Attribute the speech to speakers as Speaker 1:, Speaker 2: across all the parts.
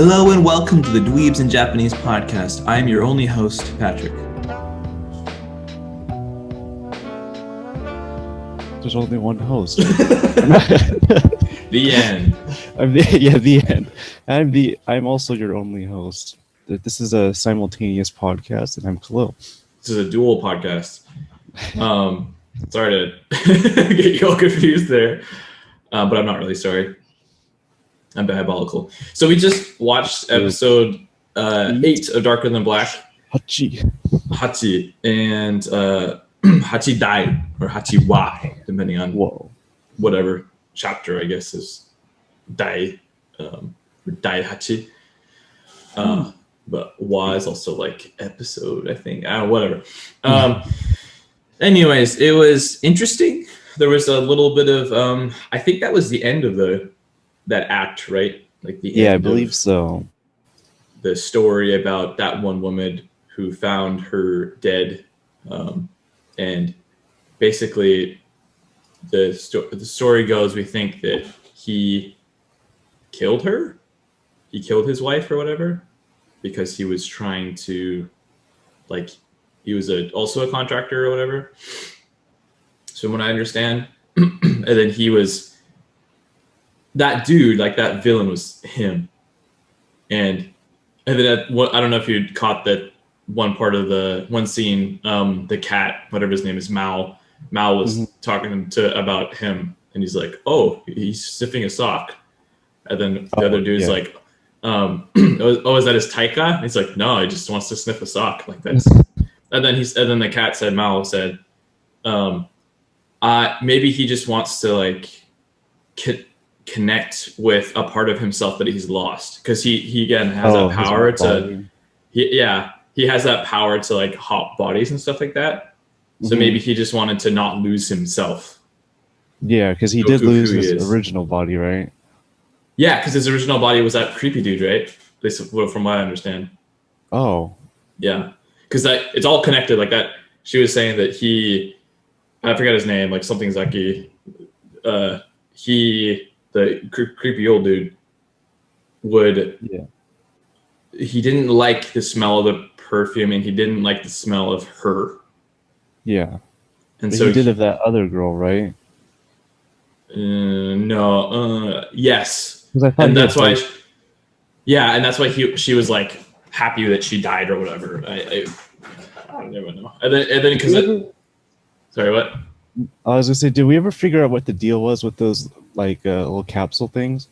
Speaker 1: Hello and welcome to the Dweebz in Japanese podcast. I am your only host, Patrick.
Speaker 2: There's only one host.
Speaker 1: The end.
Speaker 2: The end. I'm also your only host. This is a simultaneous podcast, and I'm Khalil.
Speaker 1: This is a dual podcast. Sorry to get you all confused there, but I'm not really sorry. I'm diabolical. So we just watched episode 8 of Darker Than Black.
Speaker 2: Hachi,
Speaker 1: and Hachi Dai or Hachi Wa, depending on whatever chapter I guess is Dai or Dai Hachi. But Wa is also like episode, I think. Whatever. Anyways, it was interesting. There was a little bit of I think that was the end of that act, right? Like the end
Speaker 2: I believe so.
Speaker 1: The story about that one woman who found her dead, and basically the story goes, we think that he killed her. He killed his wife or whatever because he was trying to, like, he was also a contractor or whatever. So from what I understand, and then he was that dude, like that villain was him. And then I don't know if you caught that one part of the one scene, the cat, whatever his name is, Mal was talking about him, and he's like, oh, he's sniffing a sock. And then the other dude's like, is that his taika? And he's like, no, he just wants to sniff a sock. Like that's and then the cat Mal said, maybe he just wants to like connect with a part of himself that he's lost, because he again has that power to he has that power to like hop bodies and stuff like that. So maybe he just wanted to not lose himself.
Speaker 2: Yeah, because he did lose his original body, right?
Speaker 1: Yeah, because his original body was that creepy dude, right? At least from what I understand.
Speaker 2: Oh. Yeah.
Speaker 1: Because it's all connected like that. She was saying that I forgot his name, like something Zaki. The creepy old dude he didn't like the smell of the perfume, and he didn't like the smell of her.
Speaker 2: Yeah.
Speaker 1: And
Speaker 2: but
Speaker 1: so
Speaker 2: he did of that other girl, right?
Speaker 1: No. Yes.
Speaker 2: And that's why.
Speaker 1: And that's why she was like happy that she died or whatever. I don't even know. And then because sorry, what?
Speaker 2: I was gonna say, did we ever figure out what the deal was with those like little capsule things?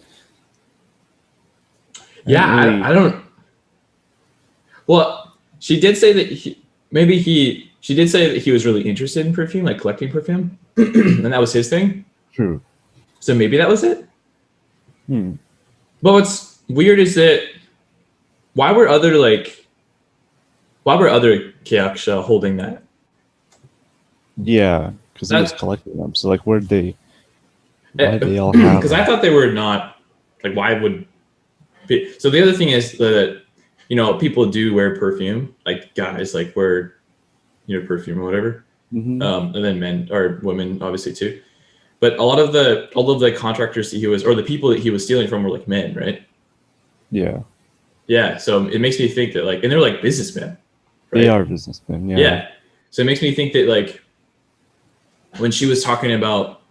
Speaker 1: I don't. Well, she did say that she did say that he was really interested in perfume, like collecting perfume, and that was his thing.
Speaker 2: True.
Speaker 1: So maybe that was it. But what's weird is that why were other Kyakusha holding that?
Speaker 2: Yeah, because he was collecting them. So like, why did they all have?
Speaker 1: Because I thought they were not like. Why would? So the other thing is that people do wear perfume, like guys like wear perfume or whatever, and then men or women obviously too. But all of the contractors that the people that he was stealing from were like men, right?
Speaker 2: Yeah.
Speaker 1: Yeah. So it makes me think that and they're like businessmen. Right?
Speaker 2: They are businessmen. Yeah.
Speaker 1: Yeah. So it makes me think that when she was talking about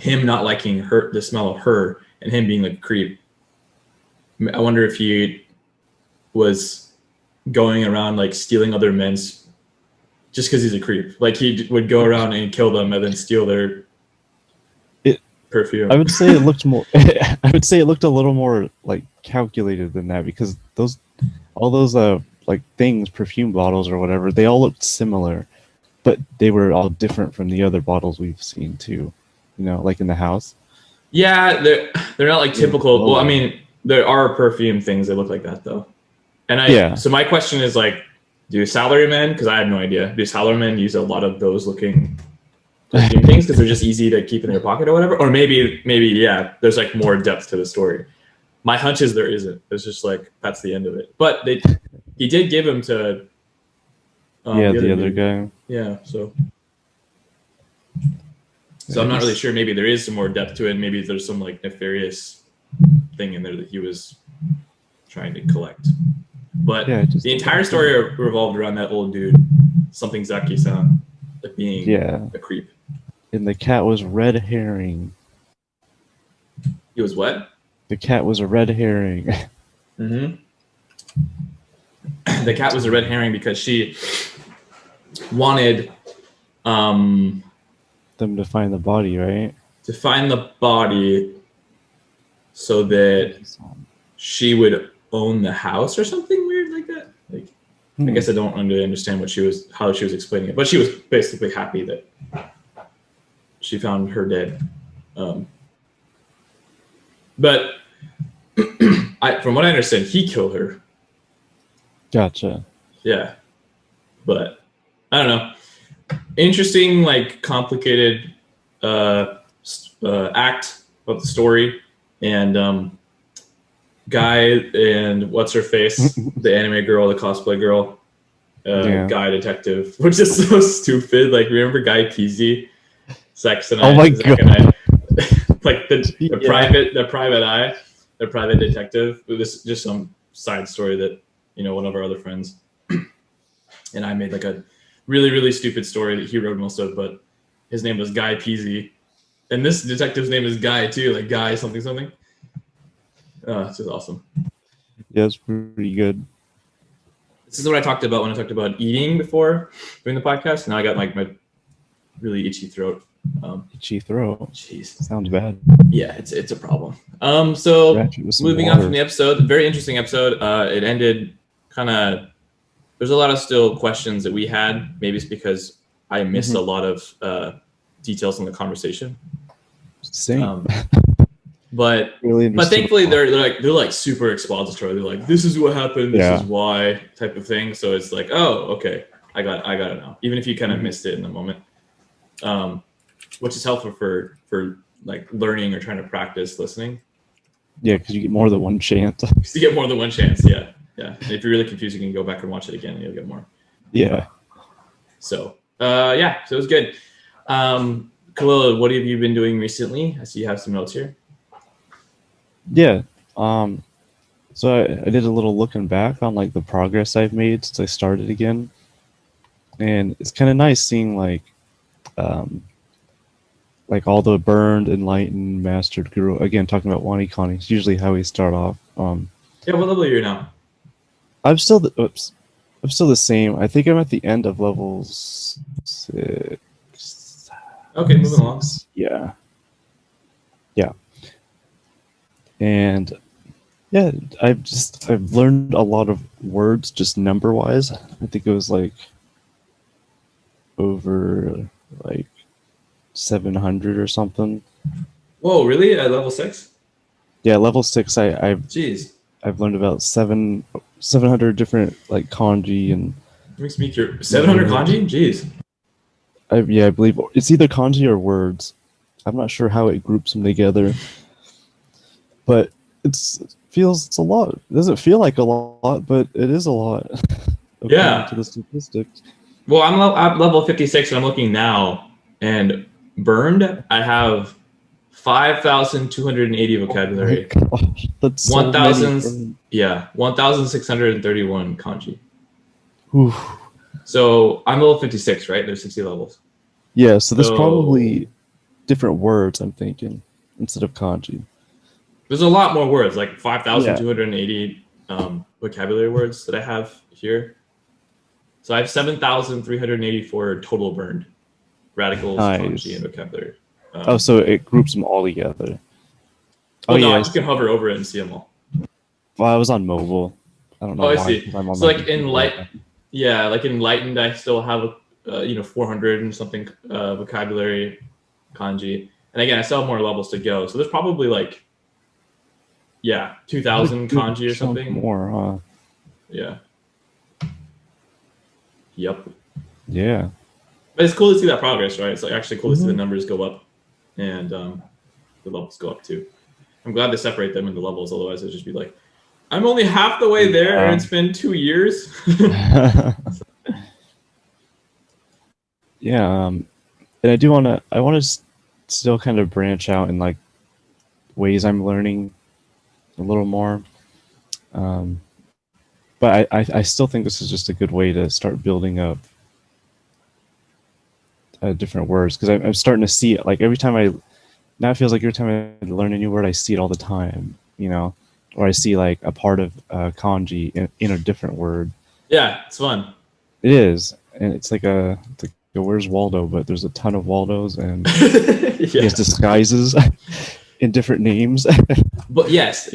Speaker 1: him not liking the smell of her and him being like a creep, I wonder if he was going around like stealing other men's just because he's a creep. Like he would go around and kill them and then steal their perfume.
Speaker 2: I would say it looked more. I would say it looked a little more like calculated than that, because all those like things, perfume bottles or whatever, they all looked similar, but they were all different from the other bottles we've seen too. Like in the house. Yeah,
Speaker 1: they're not like typical. Well, I mean, there are perfume things that look like that though. And so my question is like, do salarymen? Because I have no idea. Do salarymen use a lot of those looking perfume things because they're just easy to keep in their pocket or whatever? Or maybe there's like more depth to the story. My hunch is there isn't. It's just like that's the end of it. But he did give him to
Speaker 2: the other guy.
Speaker 1: Yeah, so I'm not really sure. Maybe there is some more depth to it. Maybe there's some like nefarious thing in there that he was trying to collect. But
Speaker 2: Yeah, just
Speaker 1: the entire story revolved around that old dude, something Zaki-san, like being a creep.
Speaker 2: And the cat was red herring.
Speaker 1: He was what?
Speaker 2: The cat was a red herring.
Speaker 1: Mm-hmm. The cat was a red herring because she wanted
Speaker 2: them to find the body, right?
Speaker 1: To find the body so that she would own the house or something weird like that. Like, I guess I don't really understand how she was explaining it, but she was basically happy that she found her dead. But from what I understand, he killed her.
Speaker 2: Gotcha.
Speaker 1: Yeah, but I don't know. Interesting, like complicated act of the story, and Guy and what's her face, the anime girl, the cosplay girl, Guy detective, which is so stupid. Like, remember Guy Peasy, Sex and
Speaker 2: oh my god,
Speaker 1: like the private detective. This is just some side story that one of our other friends and I made like a really, really stupid story that he wrote most of, but his name was Guy Peasy. And this detective's name is Guy too, like Guy something something. It's just awesome.
Speaker 2: Yeah, it's pretty good.
Speaker 1: This is what I talked about when I talked about eating before during the podcast. Now I got like my really itchy throat.
Speaker 2: Itchy throat.
Speaker 1: Jeez,
Speaker 2: sounds bad.
Speaker 1: Yeah, it's a problem. So moving on from the episode, very interesting episode. It ended kind of. There's a lot of still questions that we had. Maybe it's because I missed a lot of details in the conversation.
Speaker 2: Same.
Speaker 1: But thankfully they're like super expository. They're like, this is what happened, this is why type of thing. So it's like, oh, okay, I got it now. Even if you kind of missed it in the moment, which is helpful for like learning or trying to practice listening.
Speaker 2: Yeah, because you get more than one chance.
Speaker 1: You get more than one chance. Yeah. And if you're really confused, you can go back and watch it again, and you'll get more.
Speaker 2: Yeah.
Speaker 1: So so it was good. Khalil, what have you been doing recently? I see you have some notes here.
Speaker 2: Yeah. So I did a little looking back on like the progress I've made since I started again, and it's kind of nice seeing like all the burned, enlightened, mastered guru. Again, talking about Wanikani, it's usually how we start off.
Speaker 1: Yeah, what level are you now?
Speaker 2: I'm still the same. I think I'm at the end of level 6.
Speaker 1: Okay, moving along.
Speaker 2: Yeah. And yeah, I've learned a lot of words just number wise. I think it was like over like 700 or something.
Speaker 1: Whoa, really? At level 6?
Speaker 2: Yeah, level 6.
Speaker 1: Jeez.
Speaker 2: I've learned about 700 different like kanji and.
Speaker 1: Makes me curious. 700 kanji? Jeez.
Speaker 2: I believe it's either kanji or words. I'm not sure how it groups them together, but it feels a lot. It doesn't feel like a lot, but it is a lot.
Speaker 1: Yeah.
Speaker 2: To the statistics.
Speaker 1: Well, I'm level 56, and I'm looking now, and burned, I have 5,280 vocabulary.
Speaker 2: Oh my gosh, that's so
Speaker 1: 1,000. Yeah, 1,631 kanji.
Speaker 2: Oof.
Speaker 1: So I'm level 56, right? There's 60 levels.
Speaker 2: Yeah, so there's probably different words, I'm thinking, instead of kanji.
Speaker 1: There's a lot more words, like 5,280 vocabulary words that I have here. So I have 7,384 total burned. Radicals, kanji, and vocabulary.
Speaker 2: So it groups them all together.
Speaker 1: You can hover over it and see them all.
Speaker 2: Well, I was on mobile. I don't know why.
Speaker 1: I see. So like enlightened, I still have 400 and something vocabulary kanji, and again I still have more levels to go. So there's probably 2,000 kanji or something
Speaker 2: more. Huh?
Speaker 1: Yeah. Yep.
Speaker 2: Yeah.
Speaker 1: But it's cool to see that progress, right? It's actually cool to see the numbers go up and the levels go up too. I'm glad they separate them into levels. Otherwise, it'd just be like, I'm only half the way there, and it's been 2 years.
Speaker 2: Yeah, and I want to still kind of branch out in like ways I'm learning a little more. But I still think this is just a good way to start building up different words, because I'm starting to see it. Like every time now it feels like every time I learn a new word, I see it all the time, or I see like a part of kanji in a different word.
Speaker 1: Yeah, it's fun.
Speaker 2: It is, and it's like where's Waldo? But there's a ton of Waldos, and he
Speaker 1: Yeah.
Speaker 2: has disguises in different names.
Speaker 1: But yes.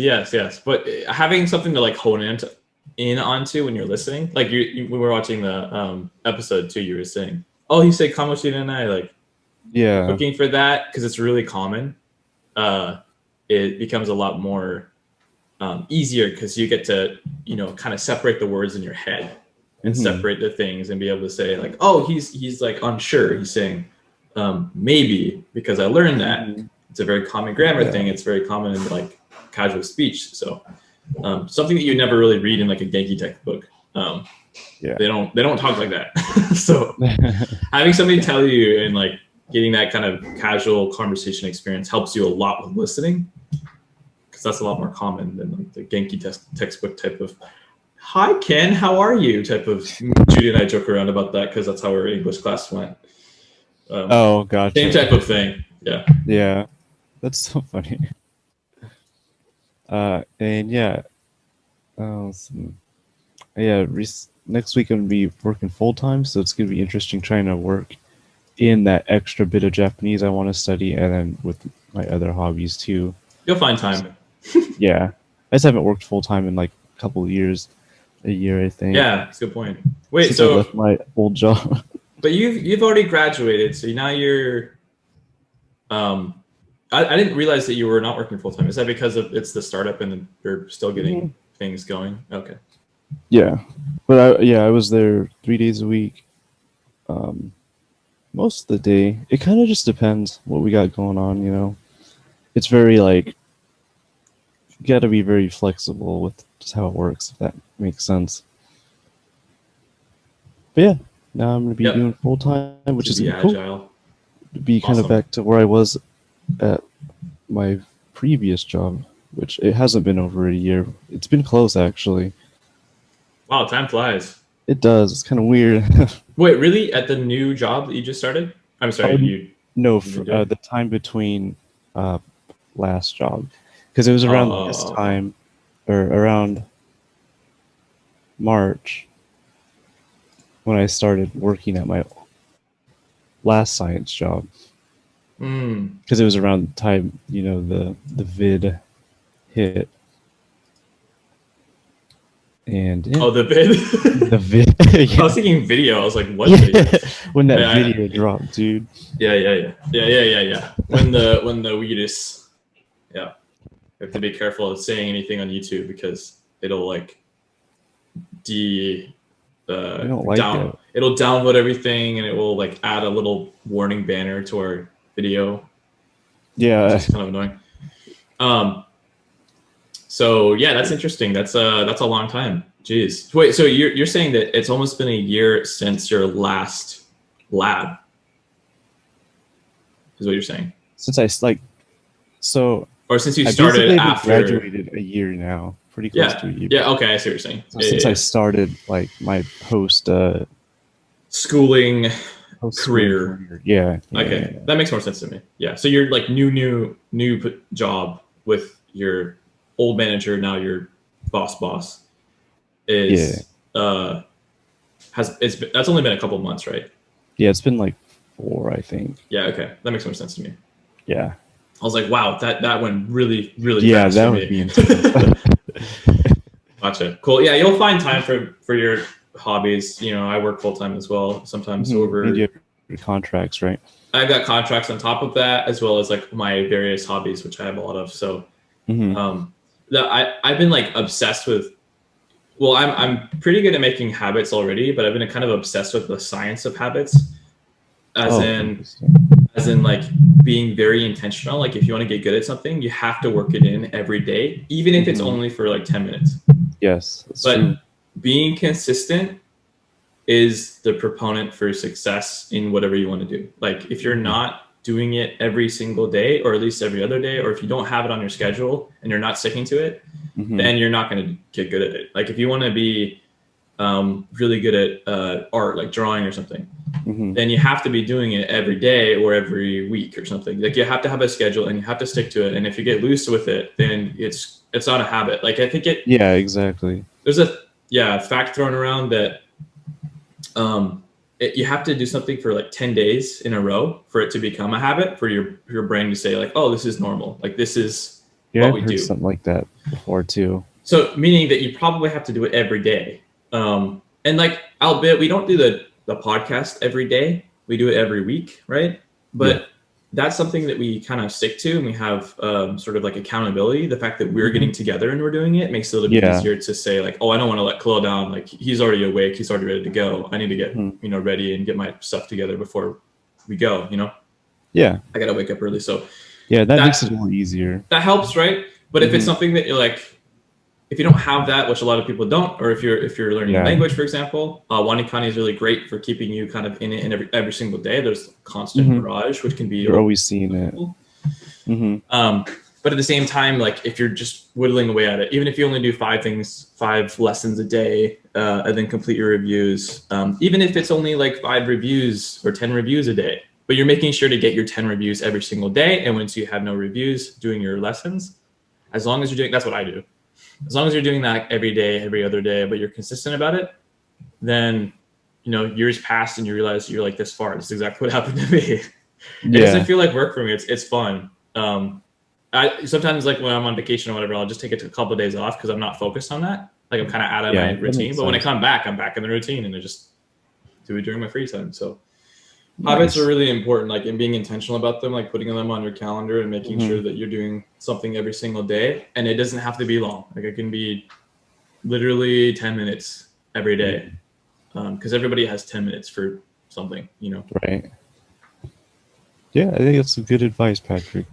Speaker 1: But having something to like hone in onto when you're listening, like when we were watching the episode too, you were saying, "Oh, you say kamoshi renai," like
Speaker 2: Yeah.
Speaker 1: looking for that because it's really common. It becomes a lot more easier because you get to kind of separate the words in your head and separate the things and be able to say like, "Oh, he's like unsure." He's saying maybe because I learned that. It's a very common grammar thing. It's very common in like casual speech. So something that you never really read in like a Genki textbook. They don't talk like that. So having somebody tell you and like getting that kind of casual conversation experience helps you a lot with listening, because that's a lot more common than like the Genki textbook type of "Hi Ken, how are you?" type of. Judy and I joke around about that because that's how our English class went.
Speaker 2: Gotcha.
Speaker 1: Same type of thing.
Speaker 2: Yeah, that's so funny. And yeah, next week I'm gonna be working full time, so it's gonna be interesting trying to work in that extra bit of Japanese I want to study, and then with my other hobbies too.
Speaker 1: You'll find time.
Speaker 2: Yeah, I just haven't worked full time in like a couple of years, a year I think.
Speaker 1: Yeah, that's a good point. Wait,
Speaker 2: since I left my old job.
Speaker 1: But you've already graduated, so now you're. I didn't realize that you were not working full time. Is that because it's the startup and you're still getting things going? Okay.
Speaker 2: Yeah, but I was there 3 days a week. Most of the day, it kind of just depends what we got going on. It's very like, you got to be very flexible with just how it works, if that makes sense. But yeah, now I'm gonna be doing full time, which is cool.
Speaker 1: Agile.
Speaker 2: To be kind of back to where I was at my previous job, which it hasn't been over a year. It's been close, actually.
Speaker 1: Wow, time flies.
Speaker 2: It does. It's kind of weird.
Speaker 1: Wait, really? At the new job that you just started? I'm sorry,
Speaker 2: No, the time between last job, because it was around this time, or around March, when I started working at my last science job. Because it was around the time the vid hit. And
Speaker 1: the vid.
Speaker 2: The vid.
Speaker 1: I was thinking video. I was like, what? Video?
Speaker 2: When that video dropped, dude.
Speaker 1: Yeah. When the weirdest. Yeah, you have to be careful of saying anything on YouTube because it'll like it'll download everything and it will like add a little warning banner to our video.
Speaker 2: Yeah,
Speaker 1: which is kind of annoying. So yeah, that's interesting. That's a long time. Jeez. Wait, so you're saying that it's almost been a year since your last lab? Is what you're saying?
Speaker 2: Since I
Speaker 1: or since you started after
Speaker 2: graduated a year now, pretty close to a year.
Speaker 1: Yeah. Okay, I see what you're saying.
Speaker 2: So since I started like my
Speaker 1: schooling career.
Speaker 2: Yeah.
Speaker 1: Okay, that makes more sense to me. Yeah. So you're like new job with your old manager, now your boss is that's only been a couple months, right?
Speaker 2: Yeah, it's been like 4, I think.
Speaker 1: Yeah, okay. That makes more sense to me.
Speaker 2: Yeah.
Speaker 1: I was like, wow, that went really
Speaker 2: fast that would be intense.
Speaker 1: Gotcha. Cool. Yeah, you'll find time for your hobbies. I work full time as well. Sometimes over.
Speaker 2: And you have your contracts, right?
Speaker 1: I've got contracts on top of that, as well as like my various hobbies, which I have a lot of. So, I've been like obsessed with. Well, I'm pretty good at making habits already, but I've been kind of obsessed with the science of habits, as in like being very intentional. Like if you want to get good at something, you have to work it in every day, even if it's only for like 10 minutes.
Speaker 2: Yes,
Speaker 1: but true. Being consistent is the proponent for success in whatever you want to do. Like if you're not doing it every single day, or at least every other day, or if you don't have it on your schedule and you're not sticking to it, then you're not going to get good at it. Like if you want to be really good at art, like drawing or something, then you have to be doing it every day or every week or something. Like you have to have a schedule and you have to stick to it. And if you get loose with it, then it's not a habit. Like I think it.
Speaker 2: Yeah, exactly.
Speaker 1: There's a fact thrown around that you have to do something for like 10 days in a row for it to become a habit, for your brain to say like, oh, this is normal. Like this is what we do.
Speaker 2: I've heard something like that before too.
Speaker 1: So meaning that you probably have to do it every day. And like, albeit we don't do the podcast every day, we do it every week, right? But that's something that we kind of stick to, and we have sort of like accountability. The fact that we're getting together and we're doing it makes it a little bit easier to say like, oh, I don't want to let Khalil down. Like he's already awake, he's already ready to go. I need to get ready and get my stuff together before we go. I gotta wake up early, so
Speaker 2: that makes it a little easier.
Speaker 1: That helps, right? But if it's something that you're like, if you don't have that, which a lot of people don't, or if you're learning language, for example, Wanikani is really great for keeping you kind of in it in every single day. There's constant barrage, which can be
Speaker 2: you're always seeing it.
Speaker 1: But at the same time, like if you're just whittling away at it, even if you only do 5 lessons a day, and then complete your reviews, even if it's only like 5 reviews or 10 reviews a day, but you're making sure to get your 10 reviews every single day, and once you have no reviews, doing your lessons, as long as you're doing, that's what I do. As long as you're doing that every day, every other day, but you're consistent about it, then, years pass and you realize you're like this far. This is exactly what happened to me. It doesn't feel like work for me. It's fun. I sometimes, like when I'm on vacation or whatever, I'll just take a couple of days off because I'm not focused on that. Like I'm kind of out of my routine. But when I come back, I'm back in the routine, and I just do it during my free time. So habits are really important, like in being intentional about them, like putting them on your calendar and making sure that you're doing something every single day. And it doesn't have to be long. Like it can be literally 10 minutes every day, because everybody has 10 minutes for something,
Speaker 2: Right. Yeah, I think that's some good advice, Patrick.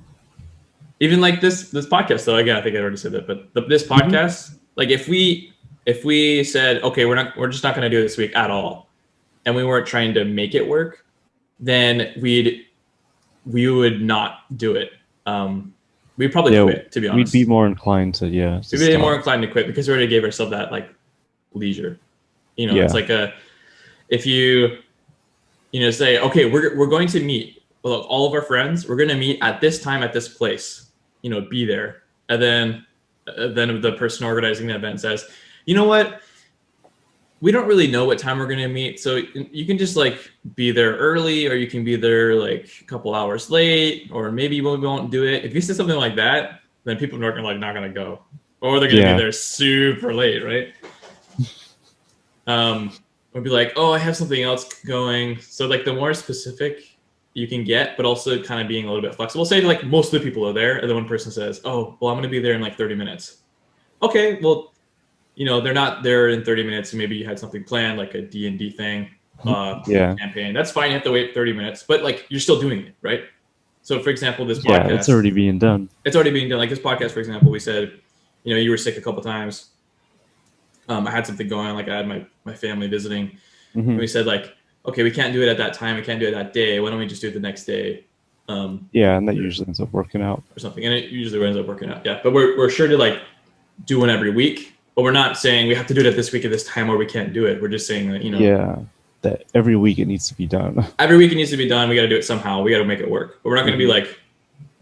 Speaker 1: Even like this podcast, though. Again, I think I already said that, but this podcast, like if we said, okay, we're just not going to do it this week at all, and we weren't trying to make it work, then we would not do it. We'd probably quit, to be honest.
Speaker 2: We'd be more inclined to,
Speaker 1: we'd be more inclined to quit because we already gave ourselves that like leisure. It's like if you say, okay, we're going to meet, well, all of our friends, we're going to meet at this time at this place, be there. And then the person organizing the event says, you know what? We don't really know what time we're going to meet. So you can just like be there early, or you can be there like a couple hours late, or maybe we won't do it. If you say something like that, then people are not going to go, or they're going to be there super late. Right. We'll be like, oh, I have something else going. So like the more specific you can get, but also kind of being a little bit flexible. Say like most of the people are there, and then one person says, oh, well, I'm going to be there in like 30 minutes. Okay, well, they're not there in 30 minutes, and maybe you had something planned, like a D&D thing, campaign. That's fine. You have to wait 30 minutes, but like you're still doing it, right? So, for example, this podcast,
Speaker 2: it's already being done.
Speaker 1: It's already being done. Like this podcast, for example, we said, you were sick a couple times. I had something going on, like I had my family visiting, and we said like, okay, we can't do it at that time. We can't do it that day. Why don't we just do it the next day?
Speaker 2: And that usually ends up working out
Speaker 1: or something, and it usually ends up working out. Yeah, but we're sure to like do one every week. But we're not saying we have to do it this week at this time or we can't do it. We're just saying that,
Speaker 2: that every week it needs to be done.
Speaker 1: Every week it needs to be done. We got to do it somehow. We got to make it work. But we're not going to be like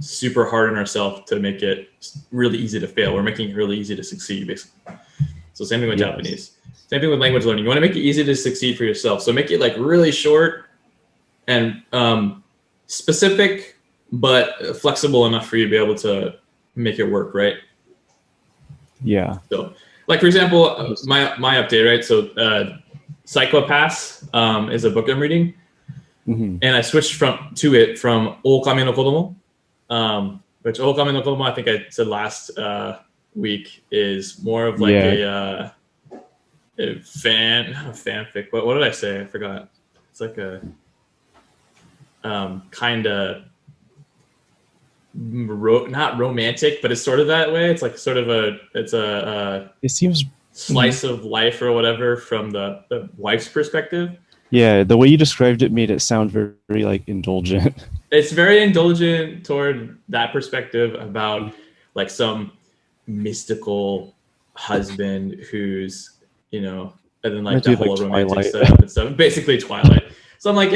Speaker 1: super hard on ourselves to make it really easy to fail. We're making it really easy to succeed, basically. So same thing with Japanese. Same thing with language learning. You want to make it easy to succeed for yourself. So make it like really short and specific, but flexible enough for you to be able to make it work, right?
Speaker 2: Yeah.
Speaker 1: So, like for example, my update, right? So, Psychopaths is a book I'm reading, and I switched from Okami no Kodomo, which Okami no Kodomo, I think I said last week, is more of like a fanfic. But what did I say? I forgot. It's like a kind of not romantic, but it's sort of that way. It's like sort of it
Speaker 2: seems
Speaker 1: slice of life or whatever from the wife's perspective.
Speaker 2: Yeah, the way you described it made it sound very, very like indulgent.
Speaker 1: It's very indulgent toward that perspective about like some mystical husband who's, you know, and then like
Speaker 2: Reminds
Speaker 1: the
Speaker 2: me of,
Speaker 1: whole
Speaker 2: like,
Speaker 1: romantic
Speaker 2: Twilight.
Speaker 1: setup and stuff. Basically Twilight. So I'm like,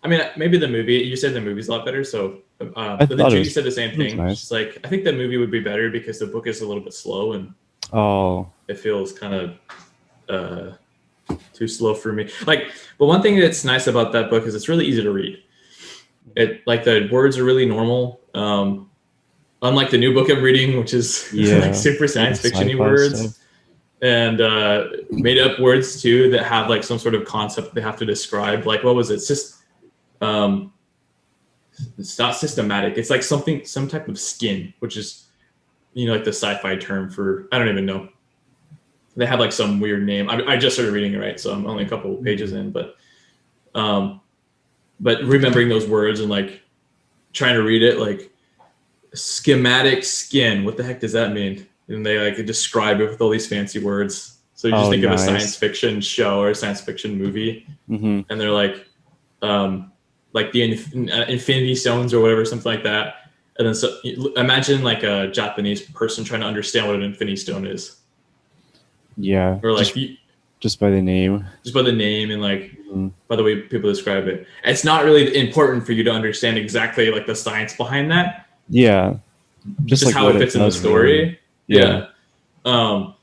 Speaker 1: I mean, maybe the movie, you said the movie's a lot better. So,
Speaker 2: I
Speaker 1: but then
Speaker 2: thought
Speaker 1: Judy said the same
Speaker 2: it was
Speaker 1: thing.
Speaker 2: nice.
Speaker 1: She's like, I think the movie would be better because the book is a little bit slow and
Speaker 2: Oh,
Speaker 1: it feels kind of too slow for me. Like, but one thing that's nice about that book is it's really easy to read. It like the words are really normal. Unlike the new book I'm reading, which is like super science fiction-y words
Speaker 2: stuff.
Speaker 1: and made up words too that have like some sort of concept they have to describe. Like what was it? It's just it's not systematic. It's like some type of skin, which is, you know, like the sci-fi term for, I don't even know. They have like some weird name. I just started reading it, right? So I'm only a couple pages in, but remembering those words and like trying to read it, like schematic skin. What the heck does that mean? And they like describe it with all these fancy words. So you just think of a science fiction show or a science fiction movie, and they're like the Infinity Stones or whatever, something like that. And then so imagine like a Japanese person trying to understand what an Infinity Stone is.
Speaker 2: Yeah.
Speaker 1: Or like
Speaker 2: just by the name.
Speaker 1: Just by the name and like by the way people describe it. It's not really important for you to understand exactly like the science behind that.
Speaker 2: Yeah.
Speaker 1: Just like how it fits in the story. Really. Yeah. So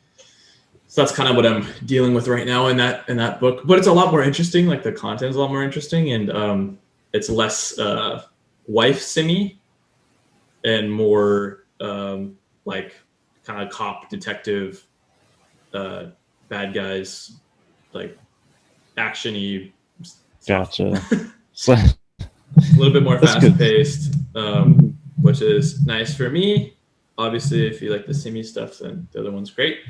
Speaker 1: that's kind of what I'm dealing with right now in that book. But it's a lot more interesting. Like the content's a lot more interesting, and it's less wife simmy and more like kind of cop detective bad guys, like action-y.
Speaker 2: Gotcha.
Speaker 1: A little bit more fast-paced, which is nice for me. Obviously, if you like the simmy stuff, then the other one's great.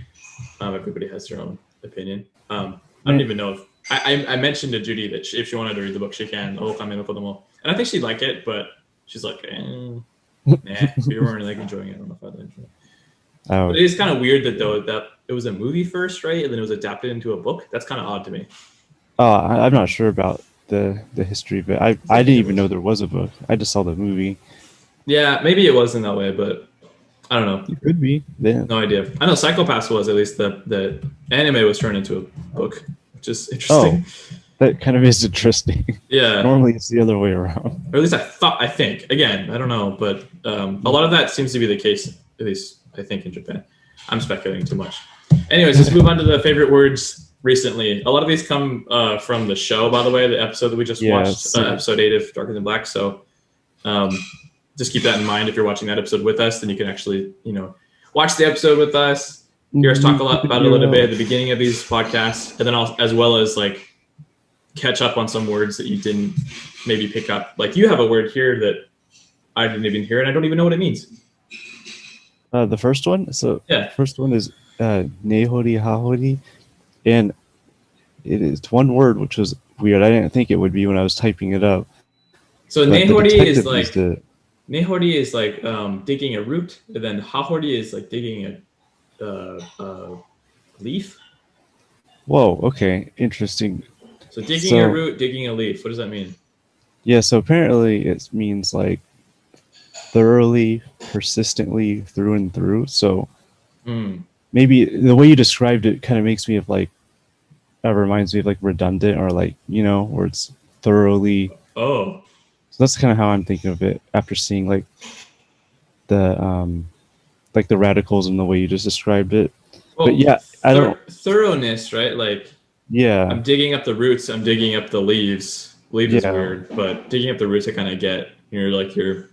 Speaker 1: Everybody has their own opinion. I don't even know if I mentioned to Judy that if she wanted to read the book, she can. And I think she'd like it, but she's like, nah, we weren't like enjoying it. I don't know if I'd enjoy it. But it is kind of weird that it was a movie first, right? And then it was adapted into a book. That's kind of odd to me.
Speaker 2: I'm not sure about the history, but I didn't even know there was a book. I just saw the movie.
Speaker 1: Yeah, maybe it wasn't that way, but I don't know.
Speaker 2: It could be. Yeah.
Speaker 1: No idea. I know Psycho-Pass was, at least the anime was turned into a book, which is interesting.
Speaker 2: Oh, that kind of is interesting.
Speaker 1: Yeah.
Speaker 2: Normally it's the other way around.
Speaker 1: Or at least I think. Again, I don't know, but a lot of that seems to be the case, at least I think in Japan. I'm speculating too much. Anyways, let's move on to the favorite words recently. A lot of these come from the show, by the way, the episode that we just watched, episode 8 of Darker Than Black. So just keep that in mind. If you're watching that episode with us, then you can actually, watch the episode with us, hear us talk about it a little bit at the beginning of these podcasts, and then as well as like catch up on some words that you didn't maybe pick up. Like you have a word here that I didn't even hear, and I don't even know what it means.
Speaker 2: The first one? So the first one is Nehori Hahori, and it is one word, which was weird. I didn't think it would be when I was typing it up.
Speaker 1: So Nehori is like digging a root, and then Hahori is like digging a leaf.
Speaker 2: Whoa, okay, interesting.
Speaker 1: So digging a root, digging a leaf. What does that mean?
Speaker 2: Yeah, so apparently it means like thoroughly, persistently, through and through. So maybe the way you described it kind of makes me of like, reminds me of like redundant or like, where it's thoroughly.
Speaker 1: Oh.
Speaker 2: So that's kind of how I'm thinking of it after seeing like the radicals and the way you just described it. Well, but yeah, I don't
Speaker 1: thoroughness, right? Like, yeah, I'm digging up the roots. I'm digging up the leaves. Leaves is weird, but digging up the roots, I kind of get. You're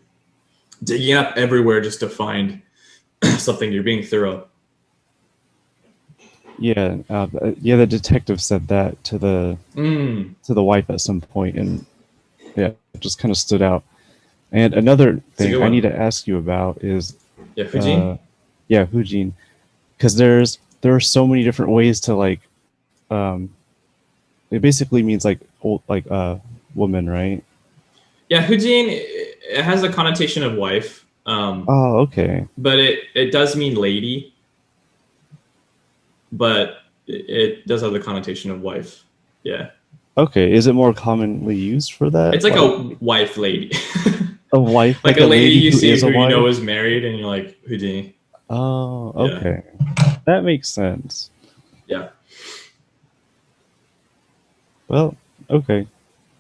Speaker 1: digging up everywhere just to find something. You're being thorough.
Speaker 2: Yeah, the detective said that to the wife at some point, and yeah, it just kind of stood out. And another thing I need to ask you about is
Speaker 1: Fujin.
Speaker 2: Fujin, because there are so many different ways to like. It basically means like woman, right? Yeah,
Speaker 1: Fujin. It has a connotation of wife.
Speaker 2: Okay.
Speaker 1: But it does mean lady. But it does have the connotation of wife. Yeah.
Speaker 2: Okay. Is it more commonly used for that?
Speaker 1: It's like a wife lady.
Speaker 2: A wife?
Speaker 1: Like a lady you see who you know is married and you're like, Houdini.
Speaker 2: Oh, okay. That makes sense.
Speaker 1: Yeah.
Speaker 2: Well, okay.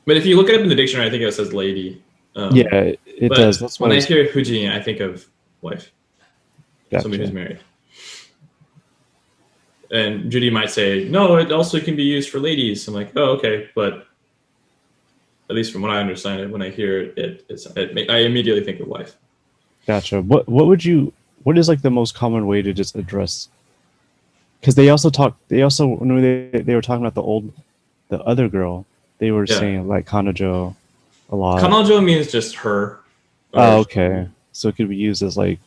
Speaker 1: But if you look it up in the dictionary, I think it says lady.
Speaker 2: Yeah, it does.
Speaker 1: But
Speaker 2: That's what
Speaker 1: when
Speaker 2: I
Speaker 1: I
Speaker 2: was.
Speaker 1: hear Hujin, I think of wife, somebody who's
Speaker 2: Gotcha.
Speaker 1: married. And Judy might say, no, it also can be used for ladies. I'm like, oh, okay. But at least from what I understand it, when I hear I immediately think of wife.
Speaker 2: Gotcha. What would you? What is like the most common way to just address? Because they also talk. They also when they were talking about the other girl, they were
Speaker 1: Yeah.
Speaker 2: saying like Kanojo a lot.
Speaker 1: Kanojo means just her. Or
Speaker 2: Oh, okay. So it could be used as like.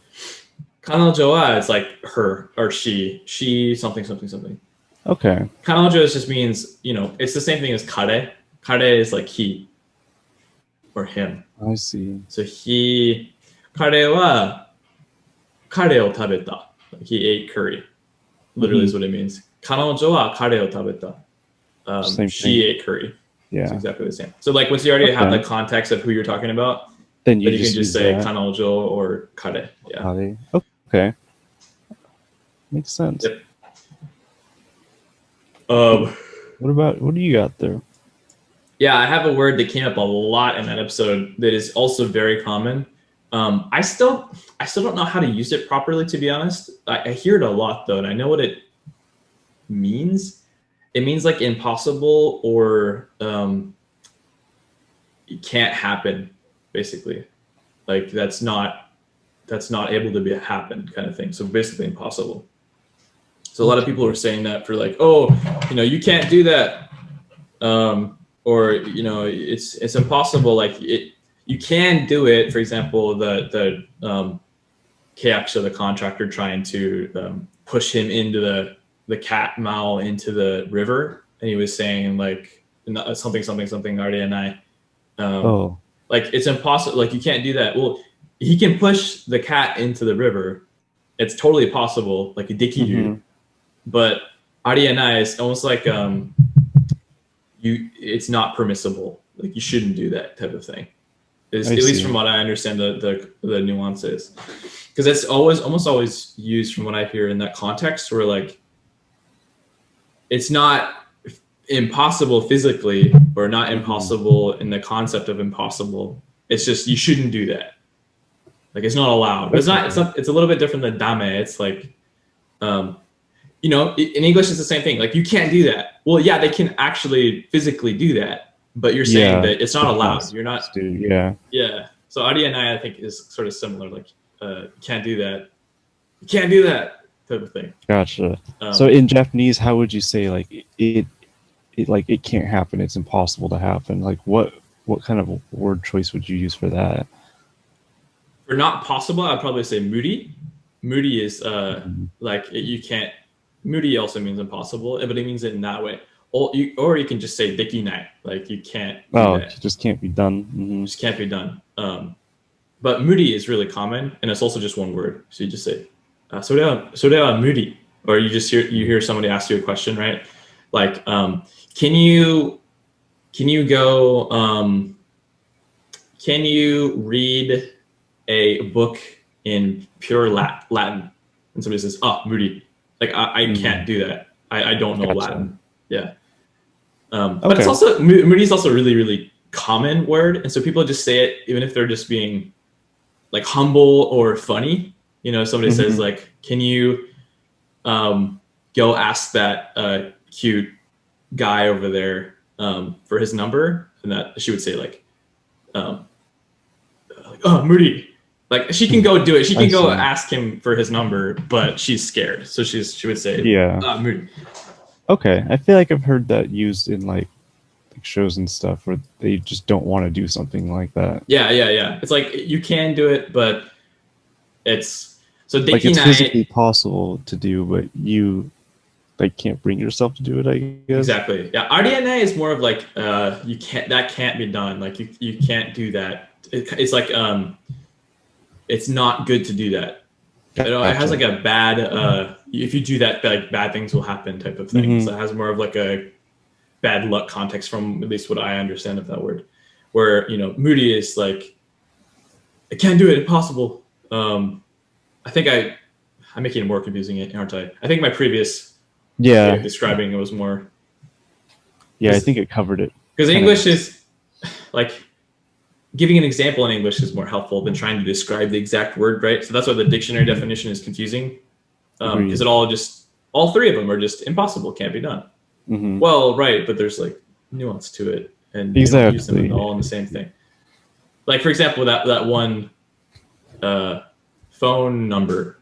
Speaker 1: Kanojo wa is like her or she. She something something something.
Speaker 2: Okay,
Speaker 1: Kanojo just means, it's the same thing as kare. Kare is like he or him.
Speaker 2: I see.
Speaker 1: So kare wa kare o tabeta. Like he ate curry. Literally
Speaker 2: Hmm.
Speaker 1: is what it means. Kanojo wa kare o tabeta.
Speaker 2: Same
Speaker 1: She
Speaker 2: thing.
Speaker 1: ate curry. It's
Speaker 2: Yeah.
Speaker 1: exactly the same. So like once you already have the
Speaker 2: Okay.
Speaker 1: context of who you're talking about,
Speaker 2: Then you
Speaker 1: then you can
Speaker 2: just
Speaker 1: just
Speaker 2: use
Speaker 1: say
Speaker 2: that.
Speaker 1: kanojo or kare. Yeah.
Speaker 2: Hade. Okay. Makes sense.
Speaker 1: Yep. Um,
Speaker 2: What do you got there?
Speaker 1: yeah, I have a word that came up a lot in that episode that is also very common. I still don't know how to use it properly, to be honest. I hear it a lot though, and I know what it means. It means like impossible or it can't happen, basically. Like that's not able to be happen kind of thing. So basically impossible. So a lot of people
Speaker 2: Okay.
Speaker 1: were saying that for like, oh, you can't do that, or it's impossible. Like you can do it. For example, the Keaksha, the contractor, trying to push him into the cat Mao into the river, and he was saying like something something something Artie and I,
Speaker 2: Oh.
Speaker 1: like it's impossible. Like you can't do that. Well, he can push the cat into the river. It's totally possible, like a
Speaker 2: Hmm.
Speaker 1: dikiru. But Artie and I is almost like it's not permissible. Like you shouldn't do that type of thing. Is
Speaker 2: I
Speaker 1: at least from
Speaker 2: see.
Speaker 1: what I understand the nuances, because it's almost always used from what I hear in that context where like it's not impossible physically or not
Speaker 2: Hmm.
Speaker 1: impossible in the concept of impossible. It's just you shouldn't do that. Like it's not allowed. But it's not. It's
Speaker 2: Okay.
Speaker 1: not. It's a little bit different than dame. It's like um, in English, it's the same thing. Like you can't do that. Well, yeah, they can actually physically do that, but you're saying
Speaker 2: Yeah.
Speaker 1: that it's not
Speaker 2: But not
Speaker 1: allowed. You're
Speaker 2: supposed
Speaker 1: not.
Speaker 2: to. Yeah.
Speaker 1: Yeah. So Adi and I think, is sort of similar. Like, you can't do that. You can't do that type of thing.
Speaker 2: Gotcha. So
Speaker 1: Um,
Speaker 2: in Japanese, how would you say like it like it can't happen? It's impossible to happen. Like what kind of word choice would you use for that?
Speaker 1: for not possible, I'd probably say moody. Moody is
Speaker 2: Mhm.
Speaker 1: like you can't. Moody also means impossible, but it means it in that way. Or you can just say dekinai, like you can't do
Speaker 2: Oh, it
Speaker 1: that.
Speaker 2: just can't be done. Hmm.
Speaker 1: Just can't be done. But moody is really common, and it's also just one word. So you just say, so they are moody, or you hear somebody ask you a question, right? Like, can you can you go can you read a book in pure Latin? And somebody says, oh, moody. Like I
Speaker 2: Hmm.
Speaker 1: can't do that. I don't know
Speaker 2: Gotcha.
Speaker 1: Latin. Yeah. But it's
Speaker 2: Okay.
Speaker 1: also moody is also a really really common word, and so people just say it even if they're just being like humble or funny. Somebody says
Speaker 2: Hmm.
Speaker 1: like, "Can you go ask that cute guy over there for his number?" And that she would say um, like, "Oh, Moody." Like she can go do it. She
Speaker 2: I
Speaker 1: can go
Speaker 2: see.
Speaker 1: ask him for his number, but she's scared, so she would say,
Speaker 2: Yeah.
Speaker 1: Moody."
Speaker 2: Okay. I feel like I've heard that used in like shows and stuff where they just don't want to do something like that.
Speaker 1: Yeah, yeah, yeah. It's like you can do it, but it's so
Speaker 2: Like
Speaker 1: Deki
Speaker 2: it's
Speaker 1: Night.
Speaker 2: physically possible to do, but you like can't bring yourself to do it, I guess.
Speaker 1: Exactly. Yeah, RDNA is more of like you can't be done. Like you can't do that. It's like it's not good to do that. It has like
Speaker 2: Gotcha.
Speaker 1: a bad if you do that, like bad things will happen type of thing.
Speaker 2: Hmm.
Speaker 1: So it has more of like a bad luck context from at least what I understand of that word. Where moody is like I can't do it, impossible. I think I'm making it more confusing, aren't I? I think my previous
Speaker 2: Yeah.
Speaker 1: way of describing it was more.
Speaker 2: Yeah, I think it covered it.
Speaker 1: Because English is like giving an example in English is more helpful than trying to describe the exact word, right? So that's why the dictionary definition is confusing, because all three of them are just impossible, can't be done.
Speaker 2: Mm-hmm.
Speaker 1: Well, right, but there's like nuance to it, and
Speaker 2: Exactly.
Speaker 1: they don't use them all in the same thing. Like for example, that one phone number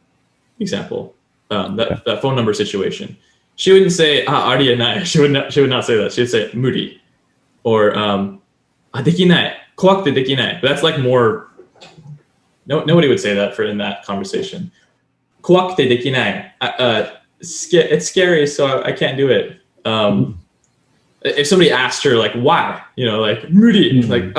Speaker 1: example, that phone number situation. She wouldn't say "ariyanai." She would not say that. She would say "muri" or "dekinai." "Kowakuте dekinai." But that's like more. Nobody would say that in that conversation. "Kowakute dekinai." It's scary, so I can't do it. If somebody asked her like why, like "muri," like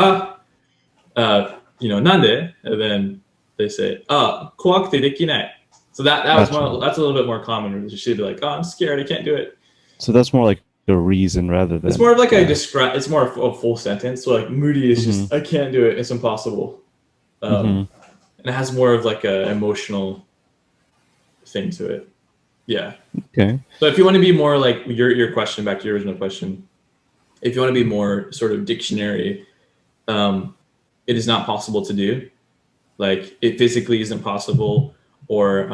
Speaker 1: "nande," and then they say "kowakute dekinai." So that's a little bit more common. She'd be like, "Oh, I'm scared. I can't do it."
Speaker 2: So that's more like a reason rather than.
Speaker 1: It's more of like it's more of a full sentence. So like "moody" is just I can't do it. It's impossible. And it has more of like a emotional thing to it. Yeah.
Speaker 2: Okay.
Speaker 1: So if you want to be more like your question, back to your original question, if you want to be more sort of dictionary, it is not possible to do. Like it physically isn't possible, or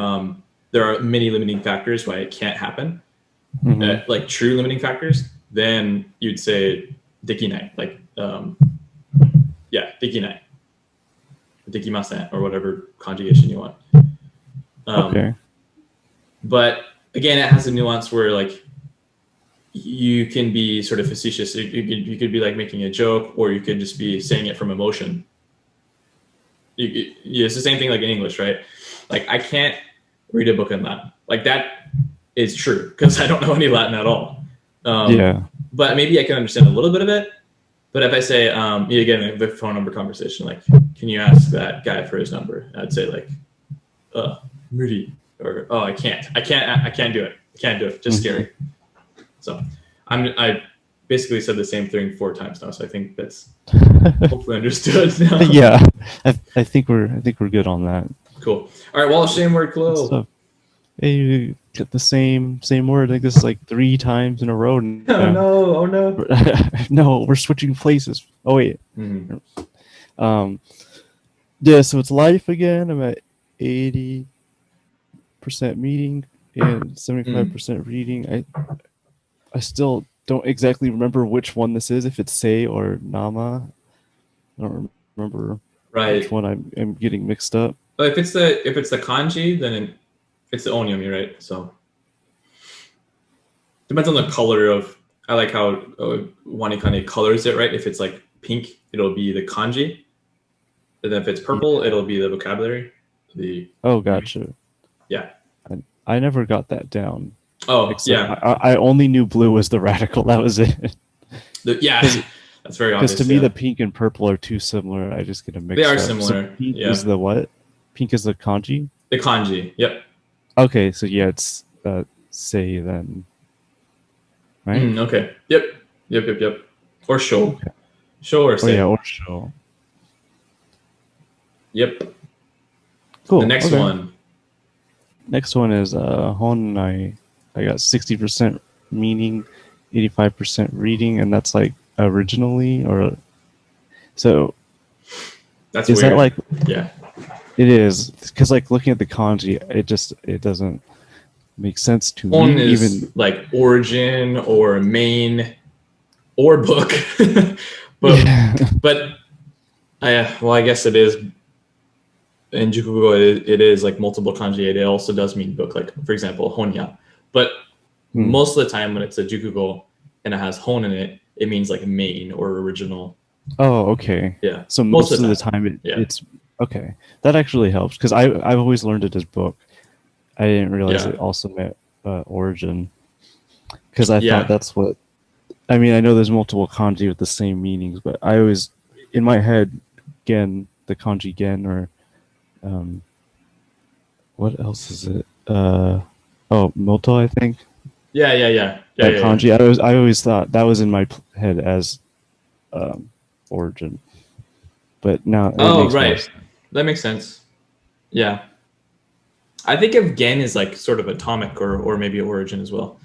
Speaker 1: there are many limiting factors why it can't happen. Like true limiting factors, then you'd say dekinai, like dekinai, dekimasen, or whatever conjugation you want.
Speaker 2: Okay.
Speaker 1: But again, it has a nuance where like you can be sort of facetious. You could be like making a joke, or you could just be saying it from emotion. It's the same thing like in English, right? Like I can't read a book in Latin. Like that is true because I don't know any Latin at all. But maybe I can understand a little bit of it. But if I say, again, the phone number conversation, like, can you ask that guy for his number? I'd say like, "muri," or "oh, I can't do it. I can't do it. Just scary." So I basically said the same thing 4 times now. So I think that's hopefully understood now.
Speaker 2: Yeah, I think we're good on that.
Speaker 1: Cool. All right. Well, shame word clue.
Speaker 2: Hey, you get the same word. I think this is like 3 times in a row.
Speaker 1: Oh no.
Speaker 2: No, we're switching places. Oh wait. Yeah. So it's life again. I'm at 80% meeting and 75% reading. I still don't exactly remember which one this is. If it's say or nama, I don't remember which one I'm getting mixed up.
Speaker 1: But if it's the kanji, then it's the onyomi, right? So depends on the color of. I like how Wanikane colors it, right? If it's like pink, it'll be the kanji, and then if it's purple, it'll be the vocabulary.
Speaker 2: Gotcha.
Speaker 1: Yeah.
Speaker 2: I never got that down.
Speaker 1: Yeah.
Speaker 2: I only knew blue was the radical. That was it.
Speaker 1: That's very obvious.
Speaker 2: Because to me, the pink and purple are too similar. I just get a mix.
Speaker 1: They are similar.
Speaker 2: So pink is the what? Pink is the kanji?
Speaker 1: The kanji, yep.
Speaker 2: Okay, so yeah, it's say then. Right?
Speaker 1: Okay. Yep. Or show. Okay. Show or say.
Speaker 2: Oh, yeah, or show.
Speaker 1: Yep.
Speaker 2: Cool.
Speaker 1: The next one.
Speaker 2: Next one is hon. I got 60% meaning, 85% reading, and that's like originally or so.
Speaker 1: That's
Speaker 2: is
Speaker 1: weird.
Speaker 2: That like
Speaker 1: yeah?
Speaker 2: It is because like looking at the kanji, it doesn't make sense to
Speaker 1: Hon
Speaker 2: me.
Speaker 1: Is
Speaker 2: even
Speaker 1: like origin or main or book, but I guess it is. In Jukugo, it is like multiple kanji. It also does mean book, like for example, honya. But most of the time when it's a Jukugo and it has hon in it, it means like main or original.
Speaker 2: Oh, okay.
Speaker 1: Yeah.
Speaker 2: So most of the time it's okay. That actually helps because I've always learned it as book. I didn't realize it also meant origin because I thought that's what. I mean, I know there's multiple kanji with the same meanings, but I always, in my head, gen, the kanji gen or what else is it? Moto, I think.
Speaker 1: Yeah.
Speaker 2: Kanji. I always thought that was in my head as origin, but now.
Speaker 1: That makes sense. Yeah. I think of gen as like sort of atomic or maybe origin as well.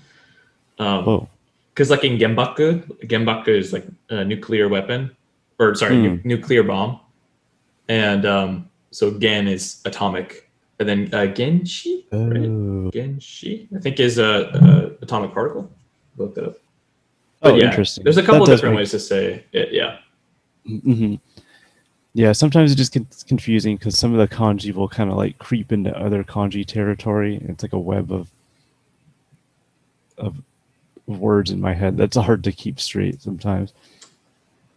Speaker 2: Whoa.
Speaker 1: Because like in genbaku is like a nuclear weapon, or sorry, nuclear bomb, and so gen is atomic, and then genshi, right? Genshi, I think is a atomic particle. Look that up. But yeah,
Speaker 2: Interesting.
Speaker 1: there's a couple of different ways to say it. Yeah.
Speaker 2: Mm-hmm. Yeah, sometimes it just gets confusing because some of the kanji will kind of like creep into other kanji territory. It's like a web of words in my head that's hard to keep straight sometimes.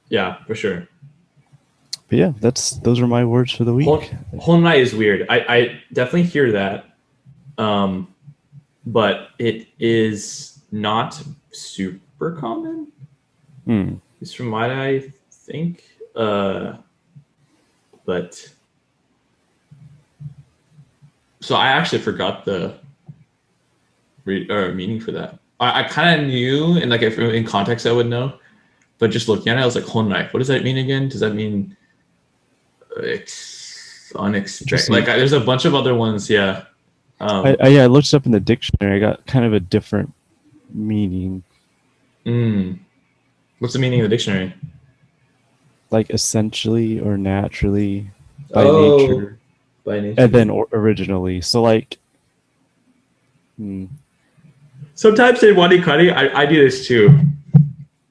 Speaker 1: Yeah, for sure.
Speaker 2: But yeah, those are my words for the week.
Speaker 1: Honrai is weird. I definitely hear that, but it is not super common. It's from what I think. But so I actually forgot the meaning for that. I kind of knew, and like if in context I would know, but just looking at it, I was like, honrai. What does that mean again? Does that mean unexpected? Like there's a bunch of other ones. Yeah.
Speaker 2: I looked it up in the dictionary. I got kind of a different meaning.
Speaker 1: What's the meaning of the dictionary?
Speaker 2: Like essentially or naturally, by nature.
Speaker 1: By nature.
Speaker 2: And then originally. So like.
Speaker 1: Sometimes in wanikari, I do this too.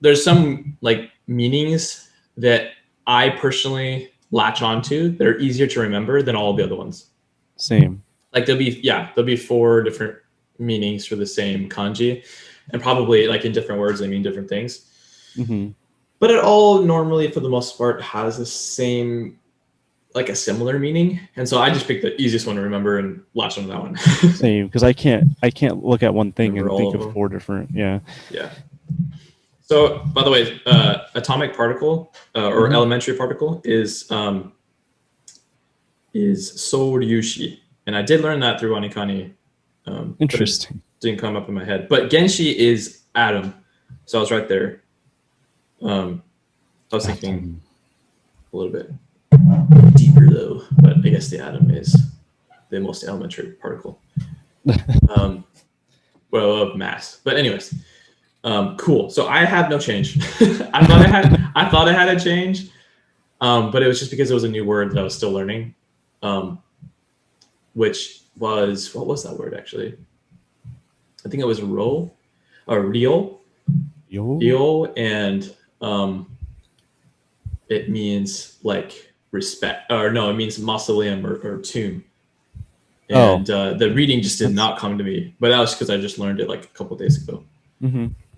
Speaker 1: There's some like meanings that I personally latch onto that are easier to remember than all of the other ones.
Speaker 2: Same.
Speaker 1: Like there'll be 4 different meanings for the same kanji, and probably like in different words they mean different things. But it all normally, for the most part, has the same, like a similar meaning, and so I just picked the easiest one to remember and latch on that one.
Speaker 2: Same, because I can't look at one thing and think of 4 different. Yeah.
Speaker 1: So, by the way, atomic particle or elementary particle is soryushi, and I did learn that through Anikani.
Speaker 2: Interesting.
Speaker 1: Didn't come up in my head, but genshi is atom, so I was right there. I was thinking a little bit deeper though, but I guess the atom is the most elementary particle. Well, of mass. But anyways, cool. So I have no change. I thought I had a change, but it was just because it was a new word that I was still learning, which was, what was that word actually? I think it was rio, and it means like respect, or no, it means mausoleum or tomb. And the reading just did not come to me, but that was because I just learned it like a couple of days ago.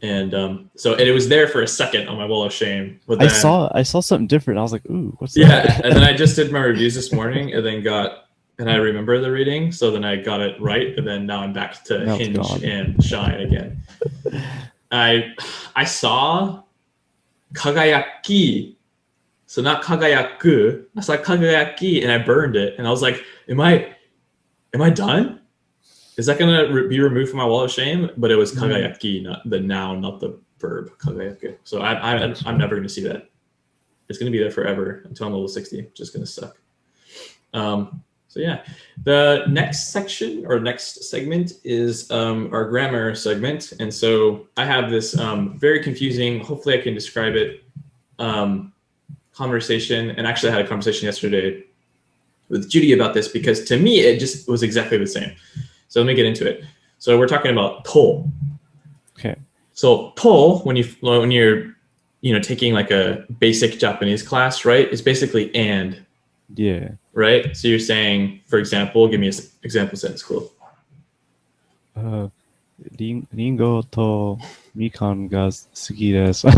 Speaker 1: And so it was there for a second on my wall of shame. But then,
Speaker 2: I saw something different. I was like, ooh, what's that?
Speaker 1: Yeah, and then I just did my reviews this morning, and then I remember the reading, so then I got it right, and then now I'm back to hinge and shine again. I saw kagayaki, so not kagayaku. I saw kagayaki, and I burned it, and I was like, am I done? Is that gonna be removed from my wall of shame? But it was kagayaki, not the noun, not the verb kagayaku. So I'm never gonna see that. It's gonna be there forever until I'm level 60. It's just gonna suck. So yeah, the next section or next segment is our grammar segment. And so I have this very confusing, hopefully I can describe it, conversation. And actually I had a conversation yesterday with Judy about this, because to me, it just was exactly the same. So let me get into it. So we're talking about to.
Speaker 2: Okay.
Speaker 1: So to, when you're taking like a basic Japanese class, right? It's basically and.
Speaker 2: Yeah.
Speaker 1: Right? So you're saying, for example, give me an example sentence, cool.
Speaker 2: Ringo to mikan ga suki desu.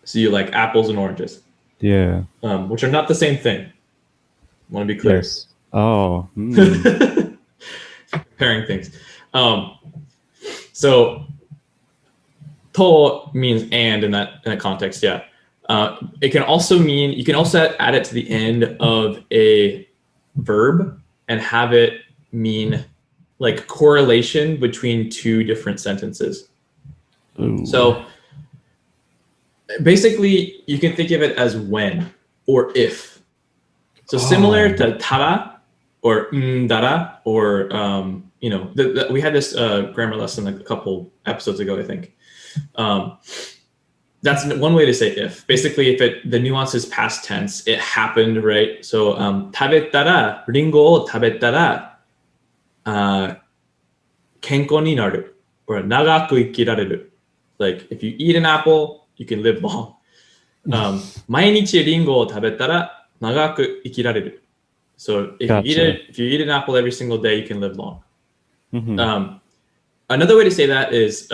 Speaker 1: So you like apples and oranges.
Speaker 2: Yeah.
Speaker 1: Which are not the same thing. I want to be clear.
Speaker 2: Yes. Oh.
Speaker 1: Comparing things. So to means and in that context, yeah. It can also mean, you can also add it to the end of a verb and have it mean like correlation between 2 different sentences.
Speaker 2: Ooh.
Speaker 1: So basically you can think of it as when or if. So similar to tara, or dara, or we had this grammar lesson a couple episodes ago, I think. That's one way to say if. Basically, if the nuance is past tense, it happened, right? So, 食べたら、リンゴを食べたら、健康になる or 長く生きられる. Like, if you eat an apple, you can live long. 毎日リンゴを食べたら長く生きられる. So if you eat an apple every single day, you can live long. Another way to say that is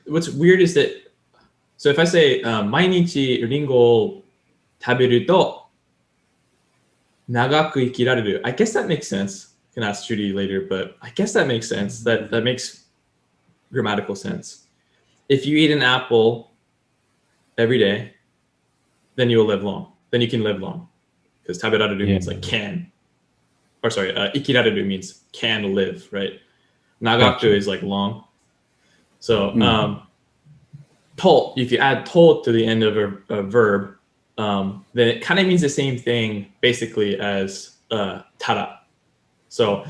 Speaker 1: what's weird is that, so if I say 毎日リンゴを食べると長く生きられる, I guess that makes sense. I can ask Judy later, but I guess that makes sense. That makes grammatical sense. If you eat an apple every day, then you will live long. Then you can live long. Because 食べられる means like can. Or sorry, 生きられる means can live, right? 長く is like long. So, と, if you add と to the end of a verb, then it kind of means the same thing basically as たら. So,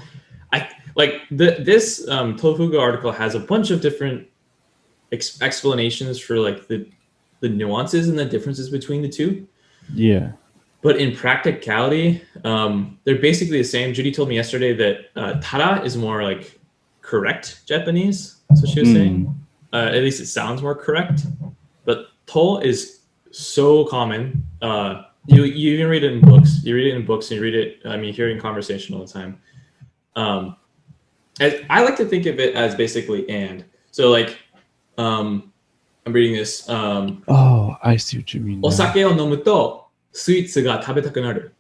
Speaker 1: this Tofuga article has a bunch of different explanations for like the nuances and the differences between the two.
Speaker 2: Yeah.
Speaker 1: But in practicality, they're basically the same. Judy told me yesterday that tara is more like correct Japanese. That's what she was saying. At least it sounds more correct. But to is so common. You even read it in books. You read it in books and you read it, you hear it in conversation all the time. I like to think of it as basically and. So like, I'm reading this.
Speaker 2: I see what you mean.
Speaker 1: お酒を飲むとスイーツが食べたくなる.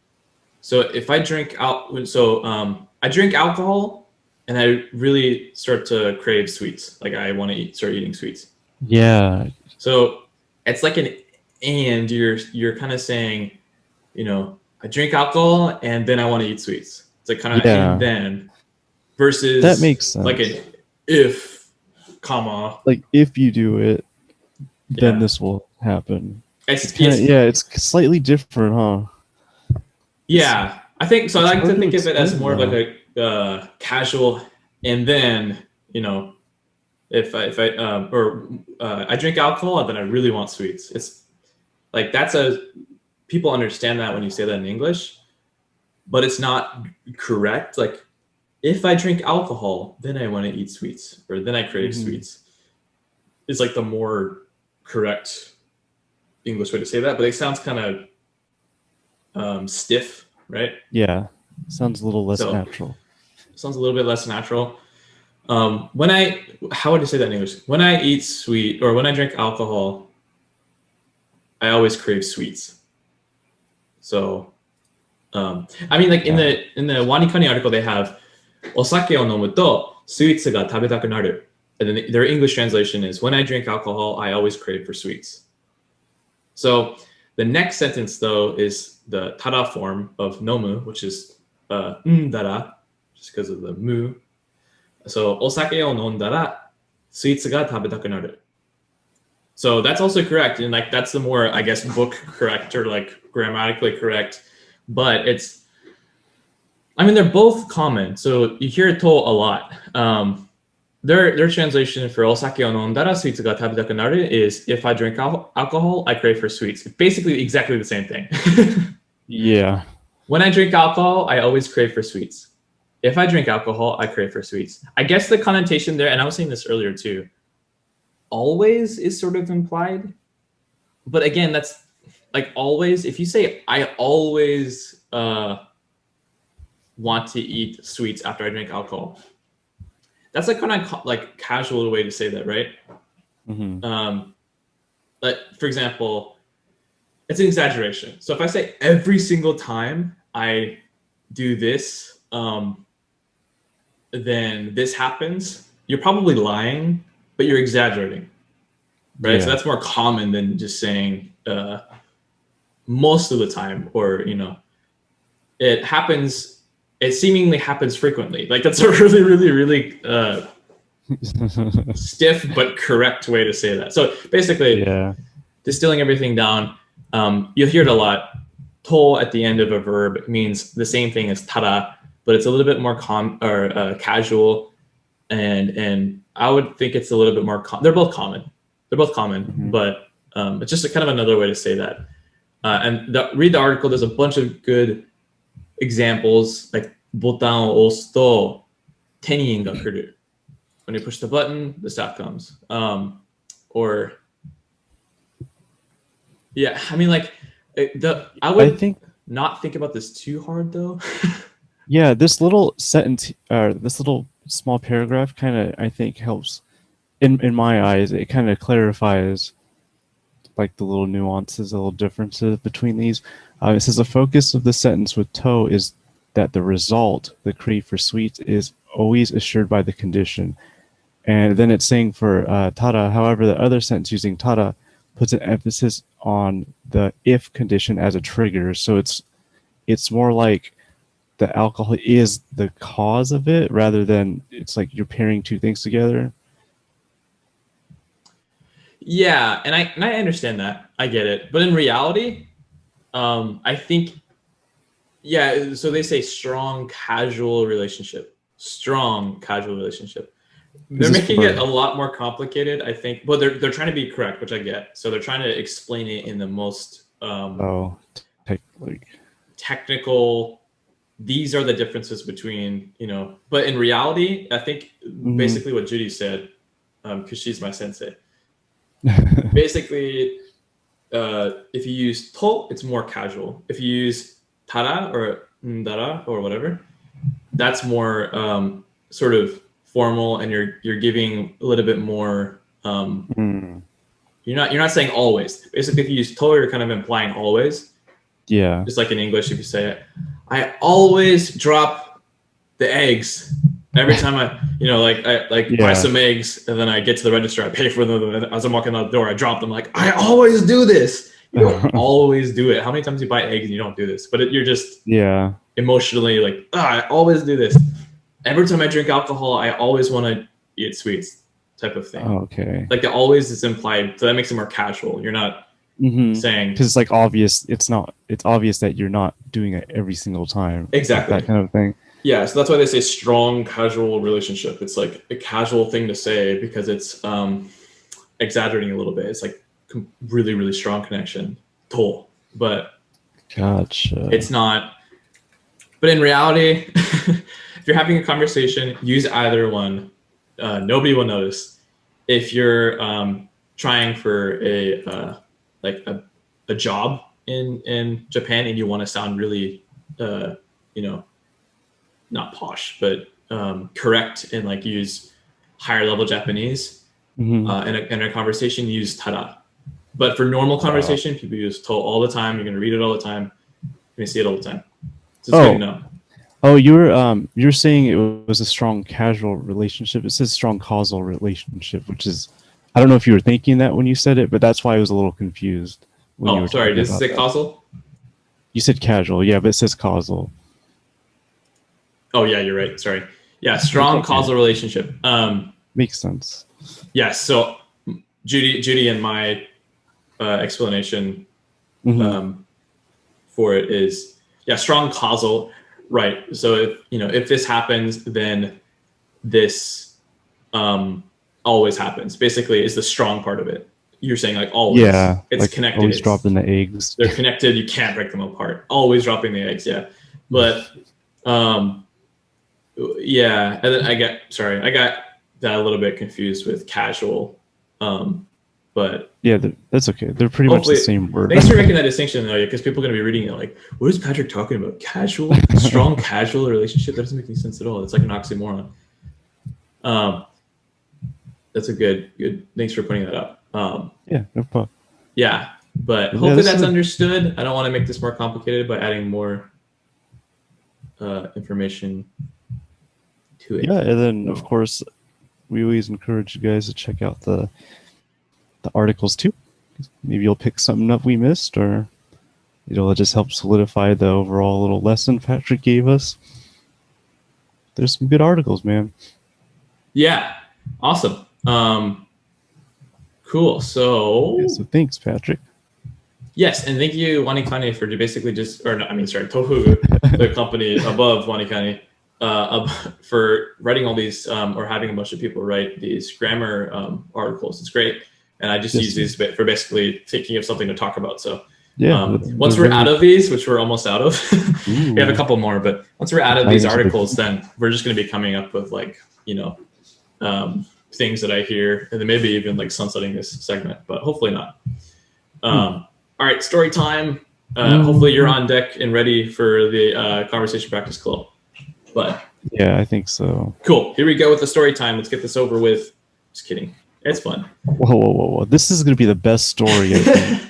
Speaker 1: So if I drink I drink alcohol and I really start to crave sweets. Like I want to start eating sweets.
Speaker 2: Yeah.
Speaker 1: So it's like and you're kind of saying, I drink alcohol and then I want to eat sweets. It's like kind of and then versus
Speaker 2: that makes sense.
Speaker 1: Like an if, comma.
Speaker 2: Like if you do it, then this will happen. It's slightly different, huh?
Speaker 1: Yeah, I think so. I like to think of it as more of like a casual, and then if I drink alcohol, then I really want sweets. It's like people understand that when you say that in English, but it's not correct. Like if I drink alcohol, then I want to eat sweets, or then I crave sweets. It's like the more correct English way to say that, but it sounds kind of stiff, right?
Speaker 2: Yeah, sounds a little less natural.
Speaker 1: Sounds a little bit less natural. How would I say that in English? When I eat sweet or when I drink alcohol, I always crave sweets. So, like in the Wanikani article, they have お酒を飲むとスイーツが食べたくなる. And then their English translation is, when I drink alcohol, I always crave for sweets. So the next sentence, though, is the tara form of nomu, which is dara, just because of the mu. So, お酒を飲んだらスイーツが食べたくなる. So that's also correct. And like, that's the more, I guess, book correct or like grammatically correct. But they're both common. So you hear to a lot. Their translation for お酒を飲んだらスイーツが食べたくなる is, if I drink alcohol, I crave for sweets. Basically exactly the same thing.
Speaker 2: Yeah.
Speaker 1: When I drink alcohol, I always crave for sweets. If I drink alcohol, I crave for sweets. I guess the connotation there, and I was saying this earlier too, always is sort of implied. But again, that's like always. If you say, I always want to eat sweets after I drink alcohol, that's like kind of like casual way to say that, right? But for example, it's an exaggeration. So if I say every single time I do this, then this happens, you're probably lying, but you're exaggerating, right? Yeah. So that's more common than just saying most of the time, or it happens. It seemingly happens frequently. Like that's a really, really, really stiff but correct way to say that. So basically, distilling everything down, you'll hear it a lot. to at the end of a verb means the same thing as tara, but it's a little bit more casual, and I would think it's a little bit more. They're both common. They're both common, but it's just a kind of another way to say that. And read the article. There's a bunch of good examples, like ボタンを押すと手にが来る. When you push the button, the staff comes. Or yeah, I mean, like I would not think about this too hard though.
Speaker 2: Yeah, this little sentence, this little small paragraph, kind of I think helps. In my eyes, it kind of clarifies like the little nuances, the little differences between these. It says the focus of the sentence with to is that the result, the kri for sweets, is always assured by the condition. And then it's saying for tara, however, the other sentence using tara puts an emphasis on the if condition as a trigger. So it's more like the alcohol is the cause of it rather than it's like you're pairing two things together.
Speaker 1: Yeah, and I understand that. I get it. But in reality, I think, yeah, so they say strong casual relationship. Strong casual relationship. They're making it a lot more complicated, I think. Well, they're trying to be correct, which I get. So they're trying to explain it in the most technical. These are the differences between, but in reality, I think basically what Judy said, because she's my sensei. Basically, if you use to, it's more casual. If you use tara or ndara or whatever, that's more sort of formal, and you're giving a little bit more. You're not saying always. Basically, if you use to, you're kind of implying always.
Speaker 2: Yeah.
Speaker 1: Just like in English, if you say, I always drop the eggs every time I buy some eggs, and then I get to the register, I pay for them, and as I'm walking out the door, I drop them. Like, I always do this. You don't always do it. How many times you buy eggs and you don't do this? But you're just emotionally like, I always do this. Every time I drink alcohol, I always want to eat sweets, type of thing.
Speaker 2: Oh, okay.
Speaker 1: Like the always is implied, so that makes it more casual. You're not saying,
Speaker 2: because it's like obvious. It's obvious that you're not doing it every single time.
Speaker 1: Exactly.
Speaker 2: That kind of thing.
Speaker 1: Yeah, so that's why they say strong casual relationship. It's like a casual thing to say because it's exaggerating a little bit. It's like really, really strong connection. But
Speaker 2: gotcha.
Speaker 1: It's not. But in reality, if you're having a conversation, use either one. Nobody will notice. If you're trying for a job in Japan and you want to sound really, not posh, but correct and like use higher level Japanese in a conversation, use tara. But for normal conversation, people use to all the time. You're gonna read it all the time. You're gonna see it all the time. So it's good to know.
Speaker 2: Oh, you're saying it was a strong casual relationship. It says strong causal relationship, which is, I don't know if you were thinking that when you said it, but that's why I was a little confused.
Speaker 1: Oh, sorry. Does it say causal?
Speaker 2: You said casual, yeah, but it says causal.
Speaker 1: Oh yeah, you're right. Sorry. Yeah, strong causal relationship.
Speaker 2: Makes sense.
Speaker 1: Yeah. So Judy and my explanation for it is strong causal. Right. So if this happens, then this always happens. Basically, is the strong part of it. You're saying like always. Yeah. It's like connected.
Speaker 2: Always dropping the eggs.
Speaker 1: They're connected. You can't break them apart. Always dropping the eggs. Yeah. But yeah. And then I got that a little bit confused with casual. But
Speaker 2: yeah, that's okay. They're pretty much the same word.
Speaker 1: Thanks for making that distinction though, because people are going to be reading it like, what is Patrick talking about? Casual, strong casual relationship? That doesn't make any sense at all. It's like an oxymoron. That's a good. Thanks for pointing that up.
Speaker 2: Yeah, no problem.
Speaker 1: Yeah, but hopefully that's understood. I don't want to make this more complicated by adding more information to it.
Speaker 2: Yeah, and then of course, we always encourage you guys to check out the articles too. Maybe you'll pick something up we missed, or it'll just help solidify the overall little lesson Patrick gave us. There's some good articles, man.
Speaker 1: Yeah, awesome. Cool. So
Speaker 2: thanks, Patrick.
Speaker 1: Yes, and thank you, Wanikani, for basically just, or no, I mean, sorry, Tohu, the company above Wanikani, for writing all these, or having a bunch of people write these grammar articles. It's great. And I just use these for basically thinking of something to talk about. So once we're out of these, which we're almost out of, we have a couple more, but once we're out of these articles, then we're just going to be coming up with like, things that I hear, and then maybe even like sunsetting this segment, but hopefully not. All right, story time. Hopefully you're on deck and ready for the conversation practice club. But
Speaker 2: yeah, I think so.
Speaker 1: Cool. Here we go with the story time. Let's get this over with. Just kidding. It's fun.
Speaker 2: Whoa. This is going to be the best story, I think.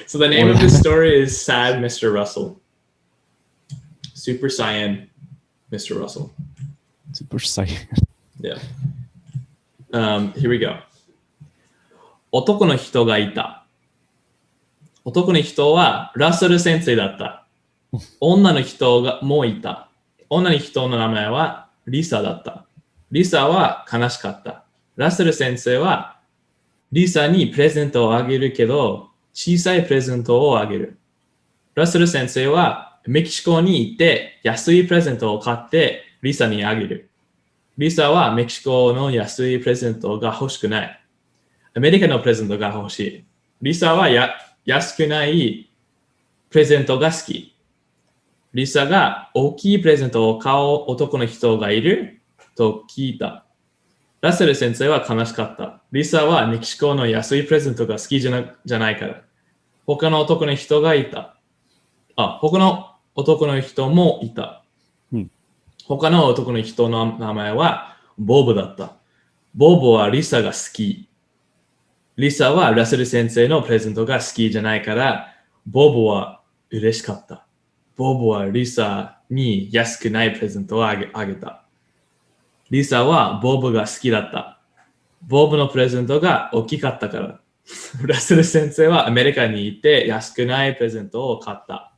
Speaker 1: So the name of this story is Sad Mr. Russell. Super Saiyan Mr. Russell.
Speaker 2: Super Saiyan.
Speaker 1: Yeah. Here we go. 男の人がいた。男の人はラッセル先生だった。女の人がもういた。女の人の名前はリサだった。リサは悲しかった。ラッセル先生はリサにプレゼントをあげるけど、小さいプレゼントをあげる。ラッセル先生はメキシコに行って安いプレゼントを買ってリサにあげる。リサはメキシコの安いプレゼントが欲しくない。アメリカのプレゼントが欲しい。リサは安くないプレゼントが好き。リサが大きいプレゼントを買う男の人がいると聞いた。ラッセル先生は悲しかった。リサはメキシコの安いプレゼントが好きじゃないから。他の男の人がいた。他の男の人もいた。他の男の人の名前はボブだった。ボブはリサが好き。リサはラッセル先生のプレゼントが好きじゃないから、ボブは嬉しかった。ボブはリサに安くないプレゼントをあげた。リサはボブが好きだった。ボブのプレゼントが大きかったから。ラッセル先生はアメリカに行って安くないプレゼントを買った。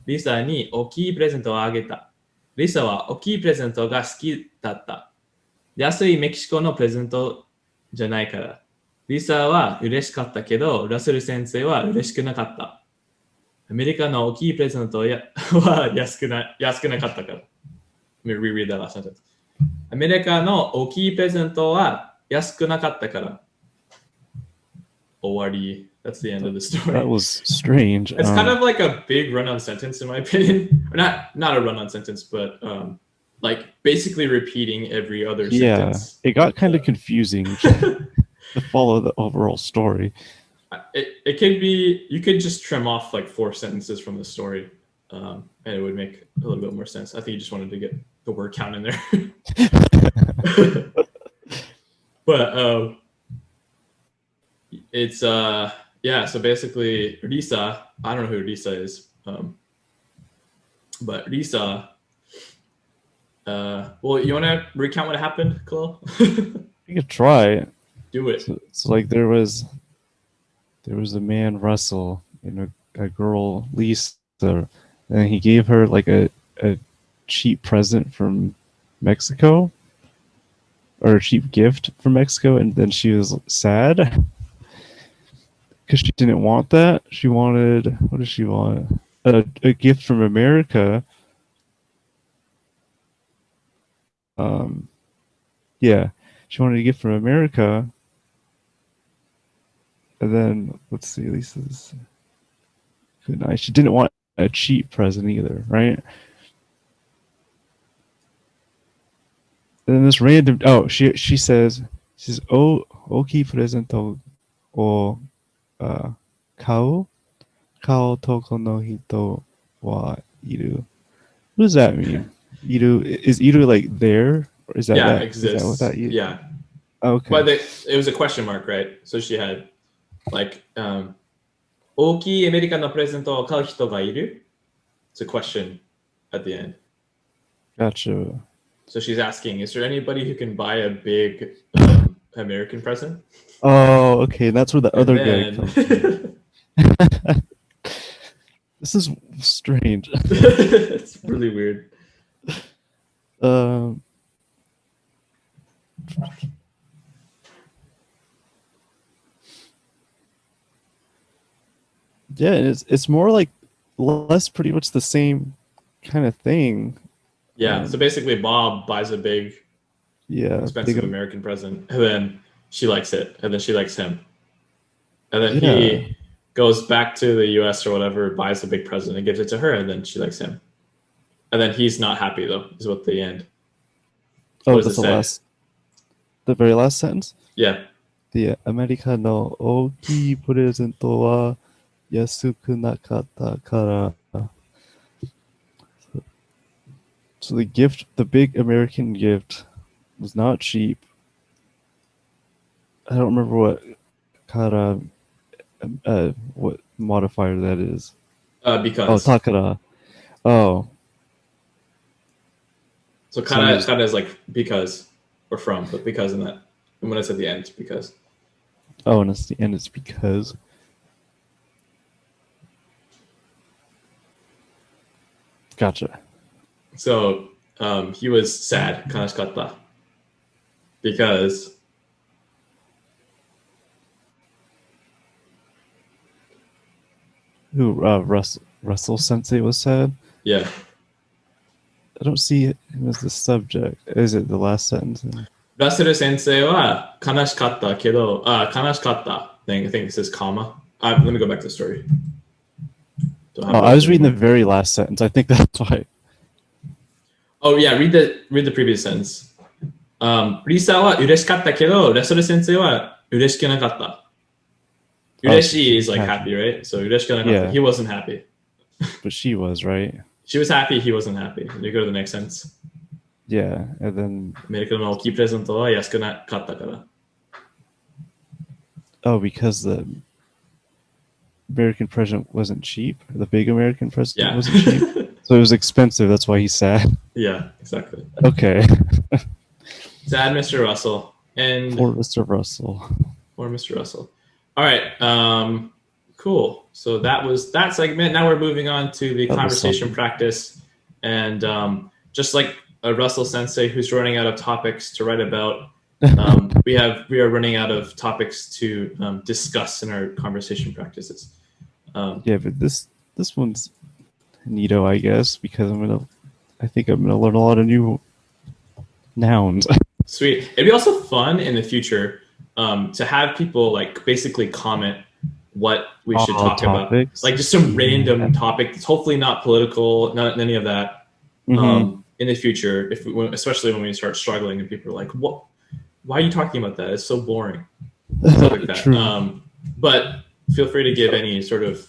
Speaker 1: リサに大きいプレゼントをあげた。リサは大きいプレゼントが好きだった。安いメキシコのプレゼントじゃないから。リサは嬉しかったけど、ラッセル先生は嬉しくなかった。アメリカの大きいプレゼントは安くなかったから。Let me reread that last sentence. アメリカの大きいプレゼントは安くなかったから。終わり。That's the end of the story.
Speaker 2: That was strange.
Speaker 1: It's kind of like a big run-on sentence in my opinion. Or not a run-on sentence, but like basically repeating every other sentence.
Speaker 2: Yeah, it got kind of confusing to follow the overall story.
Speaker 1: It could be, you could just trim off like 4 sentences from the story and it would make a little bit more sense. I think you just wanted to get the word count in there. But it's yeah, so basically Risa, I don't know who Risa is, but Risa, well, you want to recount what happened, Chloe?
Speaker 2: You could try.
Speaker 1: Do it.
Speaker 2: So like there was a man, Russell, and a girl, Lisa, and he gave her like a cheap present from Mexico, or a cheap gift from Mexico, and then she was sad because she didn't want that. She wanted, what did she want? A gift from America. Yeah, she wanted a gift from America. And then, let's see, Lisa's good night. She didn't want a cheap present either, right? And then this random, she says, Oki presento o kao toko no hito wa iru. What does that mean? Iru, is Iru like there? Or is that that
Speaker 1: exists.
Speaker 2: Is that what that is?
Speaker 1: Yeah.
Speaker 2: Okay.
Speaker 1: But it was a question mark, right? So she had like, 大きいアメリカのプレゼントを買う人がいる? It's a question at the end.
Speaker 2: Gotcha.
Speaker 1: So she's asking, is there anybody who can buy a big American present?
Speaker 2: Oh, okay. That's where the other guy comes from. This is strange.
Speaker 1: It's really weird.
Speaker 2: Yeah, it's more like less pretty much the same kind of thing.
Speaker 1: Yeah. So basically, Bob buys a big,
Speaker 2: Yeah,
Speaker 1: expensive American present, and then she likes it, and then she likes him, and then
Speaker 2: yeah.
Speaker 1: he goes back to the U.S. or whatever, buys a big present and gives it to her, and then she likes him, and then he's not happy though. Is what the end. What
Speaker 2: Oh,
Speaker 1: does it
Speaker 2: that's
Speaker 1: say?
Speaker 2: the very last sentence.
Speaker 1: Yeah.
Speaker 2: で、アメリカの大きいプレゼントは安くなかったから。So the big American gift was not cheap. I don't remember what modifier that is. Oh,
Speaker 1: Because.
Speaker 2: takara. Oh.
Speaker 1: So kara is like because or from, but because in that. And when it's at the end, because.
Speaker 2: Oh, and it's the end. It's because. Gotcha.
Speaker 1: So he was sad, kanashikatta, because
Speaker 2: Who? Russell Sensei was sad.
Speaker 1: yeah.
Speaker 2: I don't see him as the subject. Is it the last sentence?
Speaker 1: Russell Sensei wa kanashikatta kedo, kanashikatta. I think it says comma. Let me go back to the story.
Speaker 2: I was reading the very last sentence. I think that's why.
Speaker 1: Oh yeah, read the previous sentence. Lisa wa ureshikatta kedo, Russell Sensei wa ureshikunakatta. Ureshi is like happy, right? So ureshikunakatta, he wasn't happy.
Speaker 2: But she was, right?
Speaker 1: She was happy, he wasn't happy. You go to the next sentence.
Speaker 2: Yeah, and then...
Speaker 1: アメリカの大きいプレゼントは安くなかったから。
Speaker 2: Oh, because the American president wasn't cheap? The big American president wasn't cheap? So it was expensive, that's why he's sad?
Speaker 1: Yeah, exactly.
Speaker 2: Okay.
Speaker 1: Sad Mr. Russell. And
Speaker 2: Poor Mr. Russell.
Speaker 1: Poor Mr. Russell. All right, cool. So that was that segment. Now we're moving on to the conversation practice. And just like a Russell Sensei who's running out of topics to write about, we are running out of topics to discuss in our conversation practices.
Speaker 2: Yeah, but this one's neato, I guess, because I think I'm gonna learn a lot of new nouns.
Speaker 1: Sweet. It'd be also fun in the future to have people like basically comment what we should talk
Speaker 2: topics.
Speaker 1: about, like just some random topic. It's hopefully not political, not any of that. In the future, especially when we start struggling and people are like, "What? Why are you talking about that? It's so boring." Stuff like that.
Speaker 2: True.
Speaker 1: But feel free to give any sort of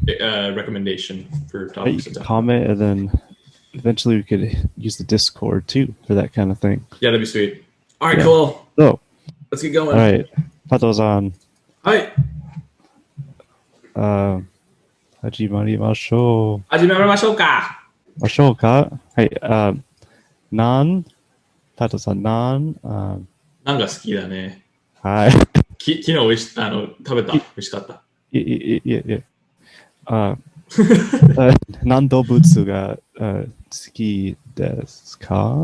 Speaker 1: recommendation for topics.
Speaker 2: Comment, and then eventually we could use the Discord too for that kind of thing.
Speaker 1: Yeah, that'd be sweet. All right, cool.
Speaker 2: So
Speaker 1: let's get going.
Speaker 2: All right, Pato-san.
Speaker 1: Hi.
Speaker 2: 始まりましょう。
Speaker 1: 始まりましょうか。
Speaker 2: はい。パトさん、何
Speaker 1: が好きだね。
Speaker 2: はい。
Speaker 1: 昨日食べた。美味しかった。
Speaker 2: いや。何動物が好きですか？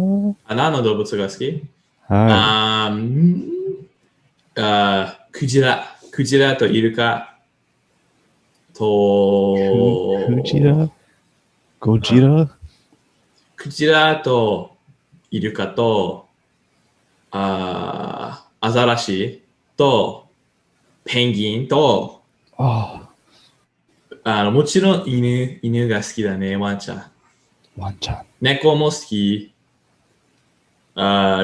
Speaker 1: 何の動物が好き？
Speaker 2: はい。
Speaker 1: クジラとイルカ。
Speaker 2: クジラ？ゴジラ？
Speaker 1: クジラとイルカとアザラシとペンギンともちろん犬が好きだね。ワンちゃん。猫も好き。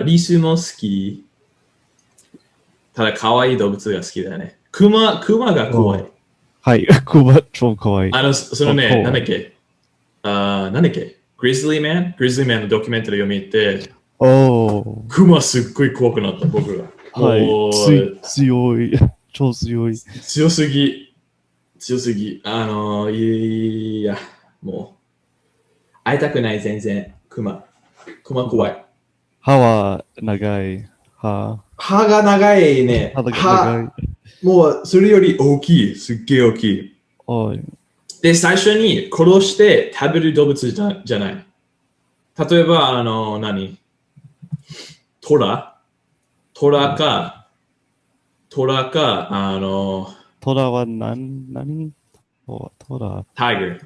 Speaker 1: リスも好き。ただ可愛い動物が好きだね。クマが怖い。
Speaker 2: はい、クマ超怖い。
Speaker 1: そのね、なんだっけグリズリーマンのドキュメンタリーを見て、クマすっごい怖くなった、僕が。
Speaker 2: はい、強い。超強い。
Speaker 1: 強すぎ。いや、もう、会いたくない、全然。クマ怖い。
Speaker 2: 歯は長い。歯
Speaker 1: が長いね。もうそれより大きい。すっげえ大きい。で、最初に殺して食べる動物じゃない。例えば、トラか、
Speaker 2: トラは何トラ。
Speaker 1: タイガー。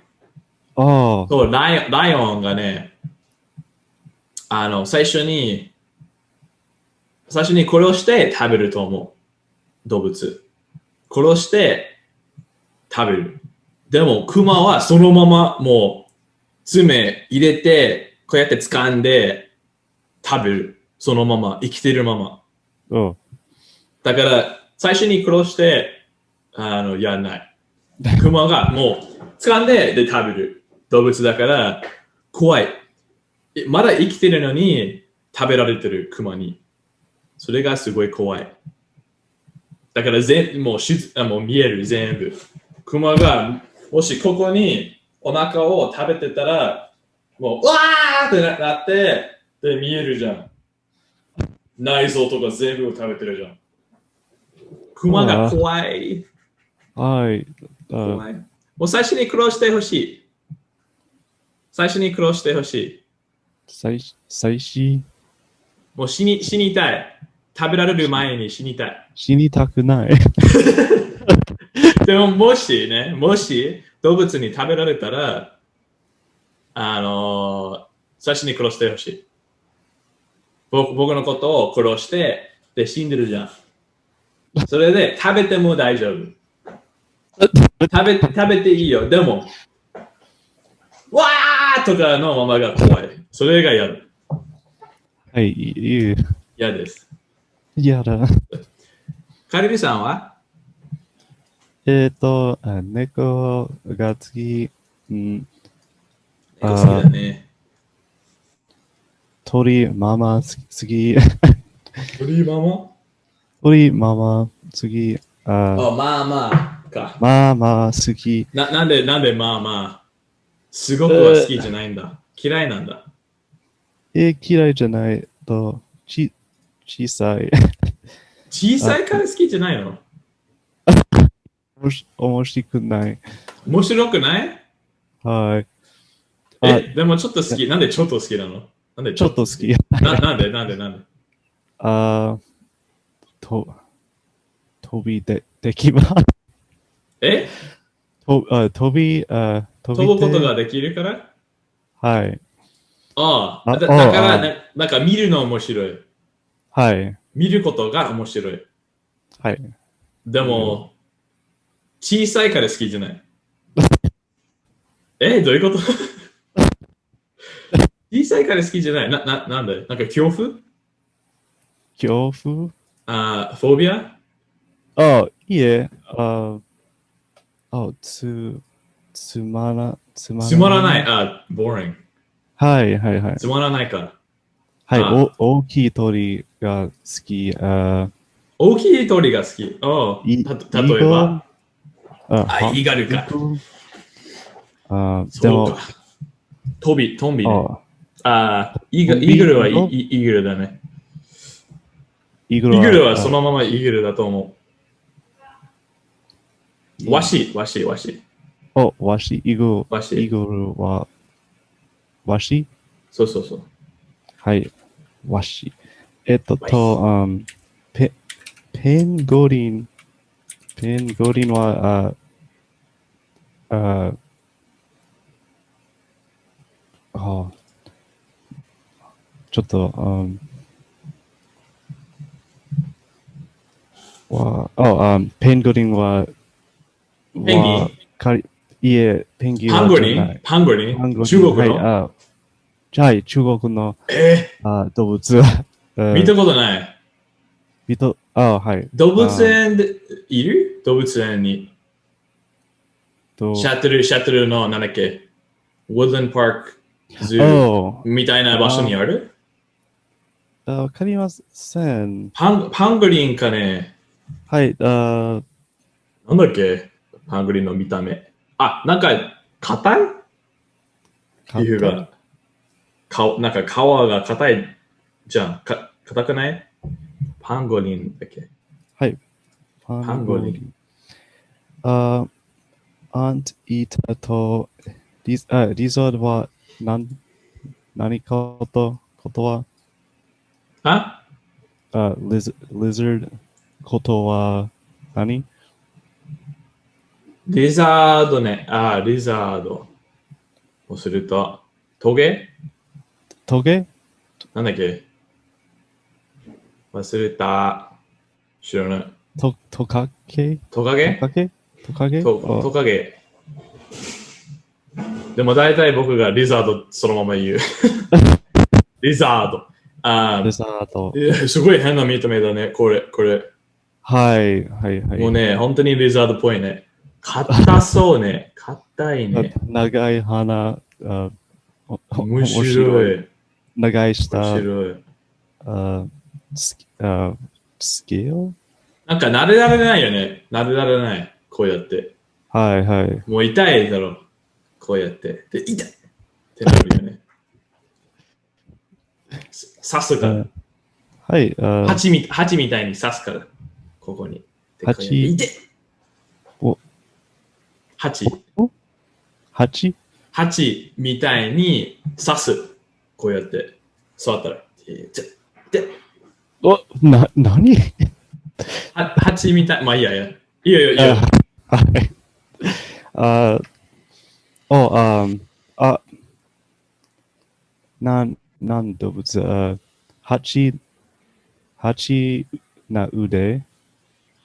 Speaker 2: ああ。
Speaker 1: そう、ライオンがね、最初に殺して食べると思う。動物。殺して食べる。でも、クマはそのままもう爪入れて、こうやって掴んで食べる。そのまま、生きてるまま。
Speaker 2: うん。
Speaker 1: だから、最初に殺して、やらない。クマがもう掴んで食べる動物だから、怖い。まだ生きてるのに食べられてるクマに。それがすごい怖い。だからもう見える全部。クマがもしここにお腹を食べてたら、もううわーってなって、で見えるじゃん。内臓とか全部食べてるじゃん。クマが怖い。
Speaker 2: はい。
Speaker 1: 怖い。もう最初に殺してほしい。最初に殺してほしい。
Speaker 2: 最初
Speaker 1: もう死にたい。食べられる前に死にたい。
Speaker 2: 死にたくない。
Speaker 1: でももし動物に食べられたら、最初に殺してほしい。僕のことを殺して、で死んでるじゃん。それで食べても大丈夫。食べていいよ。でも、わーとかのままが怖い。それが嫌だ。
Speaker 2: はい、
Speaker 1: 嫌です。
Speaker 2: 嫌だ。
Speaker 1: カリビさんは
Speaker 2: 猫が次、
Speaker 1: 猫好きだね。
Speaker 2: 鳥ママ次。
Speaker 1: 鳥ママ
Speaker 2: 鳥ママ次。
Speaker 1: まあまあか。
Speaker 2: ママ好き。
Speaker 1: なんでまあまあ。すごくは好きじゃないんだ。嫌いなんだ。
Speaker 2: 嫌いじゃないと、小さい。
Speaker 1: 小さいから好きじゃないの
Speaker 2: 面白くない。
Speaker 1: 面白くない
Speaker 2: はい。
Speaker 1: でもちょっと好き。なんでちょっと好きなのなんで
Speaker 2: ちょっと好き。
Speaker 1: なんで
Speaker 2: 飛びできます。飛び
Speaker 1: 飛ぶことができるから
Speaker 2: はい。
Speaker 1: だからなんか見るの面白い。
Speaker 2: はい。
Speaker 1: 見ることが面白い。
Speaker 2: はい。
Speaker 1: でも、小さいから好きじゃない。どういうこと小さいから好きじゃない。なんでなんか恐怖フォービア
Speaker 2: いえ、つまらない。
Speaker 1: boring。
Speaker 2: はい。
Speaker 1: つまらないから。
Speaker 2: はい、大きい鳥が好き。
Speaker 1: 大きい鳥が好き。例えばイーガルか。そうか。トンビね。イーグルはイーグルだね。イーグルはそのままイーグルだと思う。ワシ。
Speaker 2: ワシ。イーグルは、ワシ
Speaker 1: そう。
Speaker 2: はい、ワシ。ペンゴリンは、ちょっと、ペンゴリンは、
Speaker 1: ペンギン
Speaker 2: ペンギンは
Speaker 1: パンゴリン中国の
Speaker 2: はい、中国の動物は、
Speaker 1: 見たことない。
Speaker 2: はい。
Speaker 1: 動物園でいる動物園に。シャトルのなんだっけウッドランドパークズーみたいな場所にある
Speaker 2: わかりません。
Speaker 1: パンゴリンかね
Speaker 2: はい。
Speaker 1: なんだっけパンゴリンの見た目。なんか、硬い皮膚が。なんか皮が硬いじゃん。硬くないパンゴリンだっけ
Speaker 2: はい。
Speaker 1: パンゴリン。
Speaker 2: アントイーターとリザードは何かことはリザードことは何
Speaker 1: リザードね。リザード。をすると、トゲ
Speaker 2: トゲ
Speaker 1: なんだっけ忘れた。知らない。
Speaker 2: トカゲ
Speaker 1: トカゲ
Speaker 2: トカゲ
Speaker 1: トカゲ。でも大体僕がリザードそのまま言う。リザード。
Speaker 2: デザート。
Speaker 1: すごい変な見た目だね。これ。
Speaker 2: はいはいはい。
Speaker 1: もうね、本当にリザードっぽいね。硬そうね。硬いね。
Speaker 2: 長い鼻。
Speaker 1: 面白い。
Speaker 2: 長い舌。
Speaker 1: 面白い。
Speaker 2: スケール
Speaker 1: なんか慣れられないよね。慣れられない。こうやって。
Speaker 2: はいはい。
Speaker 1: もう痛いだろ。こうやって。で、痛いってなるよね。刺すから。
Speaker 2: はい。
Speaker 1: 蜂みたいに刺すから。ここに。
Speaker 2: 蜂
Speaker 1: 痛い。蜂みたいに刺す。こうやって。触ったら。
Speaker 2: 何
Speaker 1: 蜂みたい。まあいいや。いいよ。
Speaker 2: 何動物蜂な腕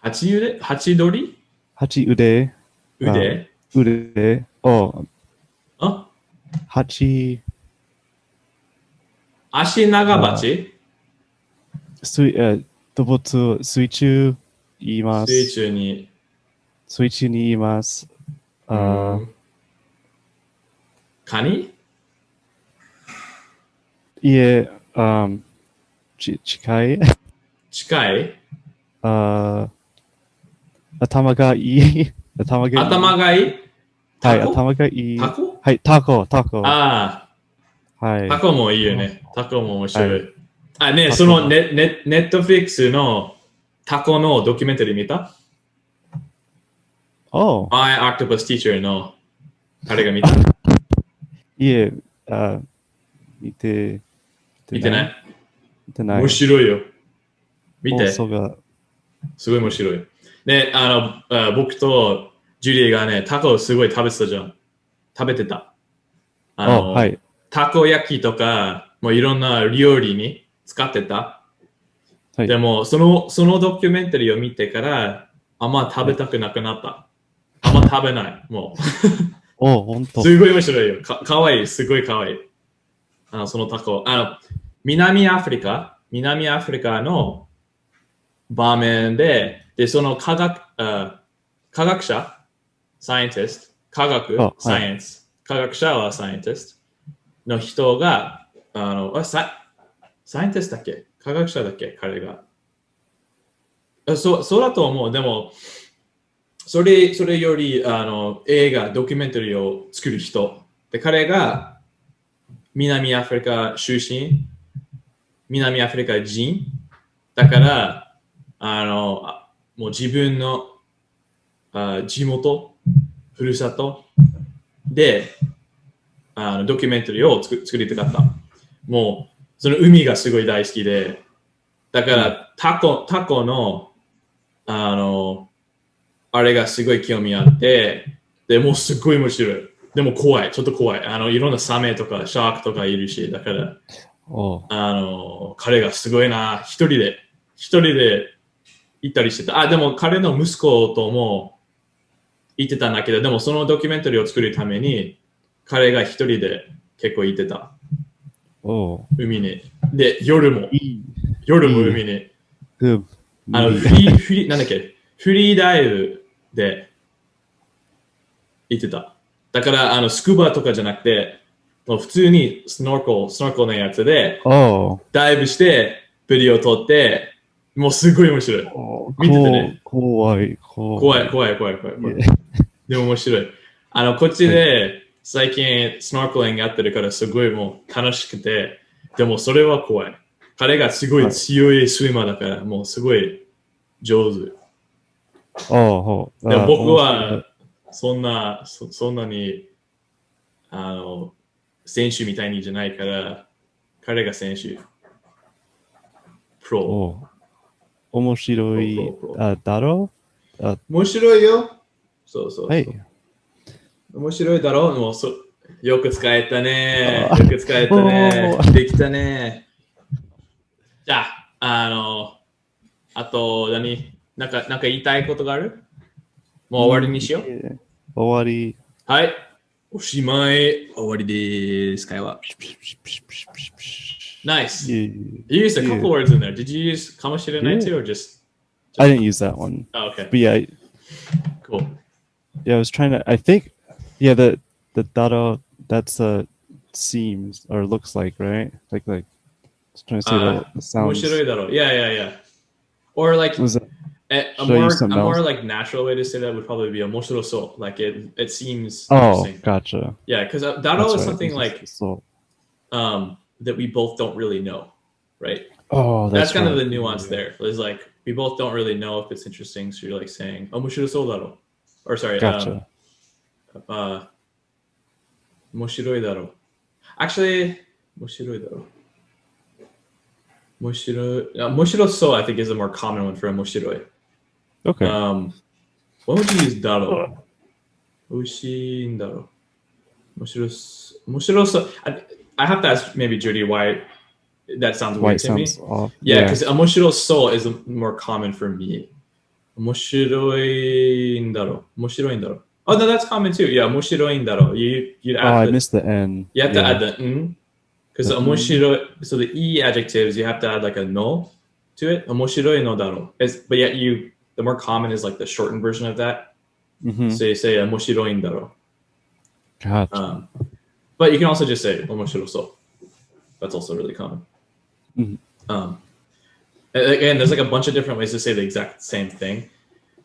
Speaker 1: 蜂鳥
Speaker 2: 腕
Speaker 1: 腕あ
Speaker 2: 蜂
Speaker 1: 足長鉢
Speaker 2: 動物水中います。水中にいます。
Speaker 1: カニ
Speaker 2: いえ、近い頭がいい。頭
Speaker 1: がいい
Speaker 2: はい、頭がいい。
Speaker 1: タコ
Speaker 2: はい、タコ。
Speaker 1: はい。タコもいいよね。タコも面白い。ね、そのネットフリックスのタコのドキュメンタリー見た？I Octopus Teacher の彼が見た。
Speaker 2: いえ、見て
Speaker 1: ない面白いよ。見て。すごい面白い。ね、僕とジュリーがね、タコをすごい食べてたじゃん。食べてた。たこ焼きとか、もういろんな料理に使ってた。でも、そのドキュメンタリーを見てから、あんま食べたくなくなった。あんま食べない。もう。
Speaker 2: 本当。
Speaker 1: すごい面白いよ。かわいい。すごいかわいい。そのタコ。南アフリカの場面で、その科学者、サイエンティスト、科学者はサイエンティストの人が、サイエンティストだっけ科学者だっけ彼が。そうだと思う。でも、それより映画、ドキュメンタリーを作る人。で、彼が南アフリカ出身、南アフリカ人。だから、もう自分の地元、ふるさとでドキュメンタリーを作りたかった。もう、その海がすごい大好きで、だからタコの、あれがすごい興味あって、でもうすごい面白い。でも怖い、ちょっと怖い。いろんなサメとかシャークとかいるし、だから、彼がすごいな、一人で行ったりしてた。でも彼の息子とも行ってたんだけど、でもそのドキュメンタリーを作るために、彼が一人で結構行ってた。海に。で、夜も海に。なんだっけフリーダイブで行ってた。だから、スクーバとかじゃなくて、もう普通にスノーコルのやつで、ダイブして、ビデオを撮って、もうすごい面白い。見ててね。怖い。でも面白い。こっちで最近スノーコリングやってるからすごいもう楽しくて、でもそれは怖い。彼がすごい強いスイマーだから、もうすごい上手。でも僕はそんなに選手みたいにじゃないから、彼が選手。プロ。
Speaker 2: 面白い。だろ
Speaker 1: 面白いよ。そうそうそう。
Speaker 2: Hey.
Speaker 1: 面白いだろうもうよく使えたね。
Speaker 2: あ
Speaker 1: よく使えたね
Speaker 2: お。ー
Speaker 1: できたね。じゃあ、あとなんか言いたいことがあるもう終わりにしよう。
Speaker 2: 終わり。
Speaker 1: はい。おしまい。終わりです。会話。Nice.
Speaker 2: Yeah.
Speaker 1: You used a couple
Speaker 2: Yeah.
Speaker 1: words in there. Did you use かもしれない too or just...
Speaker 2: I didn't use that one.
Speaker 1: Oh, okay.
Speaker 2: But yeah,
Speaker 1: Cool.
Speaker 2: yeah, I was trying to. I think, yeah, the dado that's seems or looks like, right? Like I was trying to say the
Speaker 1: 面
Speaker 2: sounds.
Speaker 1: 白いだろう。Yeah. Or like
Speaker 2: Was it?
Speaker 1: a
Speaker 2: Should I use
Speaker 1: a
Speaker 2: something
Speaker 1: more
Speaker 2: else?
Speaker 1: like natural way to say that would probably be 面白そう。Like it seems
Speaker 2: Oh,
Speaker 1: interesting.
Speaker 2: gotcha.
Speaker 1: Yeah, because dado
Speaker 2: That's
Speaker 1: is
Speaker 2: right.
Speaker 1: something
Speaker 2: It's
Speaker 1: like
Speaker 2: just so.
Speaker 1: that we both don't really know, right?
Speaker 2: Oh,
Speaker 1: That's
Speaker 2: that's
Speaker 1: kind of
Speaker 2: right.
Speaker 1: the nuance
Speaker 2: Yeah.
Speaker 1: there. It's like we both don't really know if it's interesting, so you're like saying 面白そうだろう. Or sorry,
Speaker 2: Gotcha.
Speaker 1: 面白いだろう. Actually, 面白いだろう. 面白そう I think is a more common one for 面白い.
Speaker 2: Okay.
Speaker 1: What would you use だろう? 美味しいんだろう. 面白そう. I have to ask maybe Judy why that sounds
Speaker 2: Why
Speaker 1: weird
Speaker 2: it
Speaker 1: to me.
Speaker 2: sounds off.
Speaker 1: Yeah, because 面白そう is more common for me. 面白いんだろう. 面白いんだろう. Oh, no, that's common too. Yeah, 面白いんだろう. You'd
Speaker 2: Oh,
Speaker 1: add
Speaker 2: I
Speaker 1: the,
Speaker 2: missed the N.
Speaker 1: you have to
Speaker 2: Yeah.
Speaker 1: add the n. Because 面白い, so the e adjectives, you have to add like a no to it. 面白いのだろう. But yet the more common is like the shortened version of that.
Speaker 2: Mhm.
Speaker 1: So you say 面白いんだろう.
Speaker 2: Gotcha.
Speaker 1: But you can also just say 面白そう. That's also really common.
Speaker 2: Mhm.
Speaker 1: Again, there's like a bunch of different ways to say the exact same thing.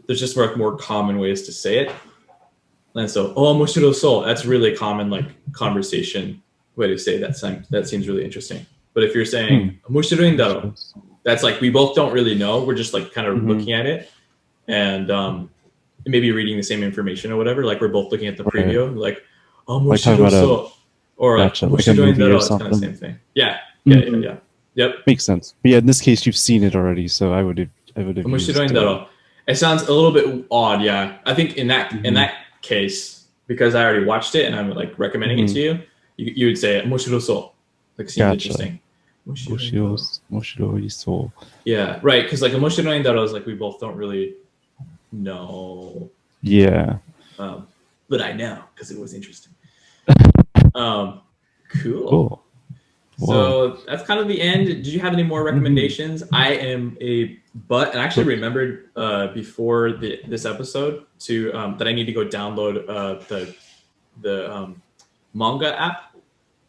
Speaker 1: There's just more common ways to say it. And so, 面白そう, that's really common like conversation way to say that. That seems really interesting. But if you're saying 面白いんだろう, that's like we both don't really know. We're just like kind of looking at it and maybe reading the same information or whatever. Like we're both looking at the preview, like 面白そう. Or like,
Speaker 2: Gotcha, like a movie or
Speaker 1: it's kind of the
Speaker 2: something.
Speaker 1: same thing. Yeah. Yep.
Speaker 2: Makes sense. But yeah, in this case, you've seen it already, so I would have. Used,
Speaker 1: 面白いんだろう. It sounds a little bit odd, yeah. I think in that case, because I already watched it and I'm like recommending it to you, you would say 面白そう. Like seems interesting. 面白いそう. Yeah, right. Because like 面白いんだろう is like we both don't really know.
Speaker 2: Yeah.
Speaker 1: But I know because it was interesting. Cool. So that's kind of the end. Did you have any more recommendations? I am a butt, and I actually remembered before this episode to that I need to go download the manga app.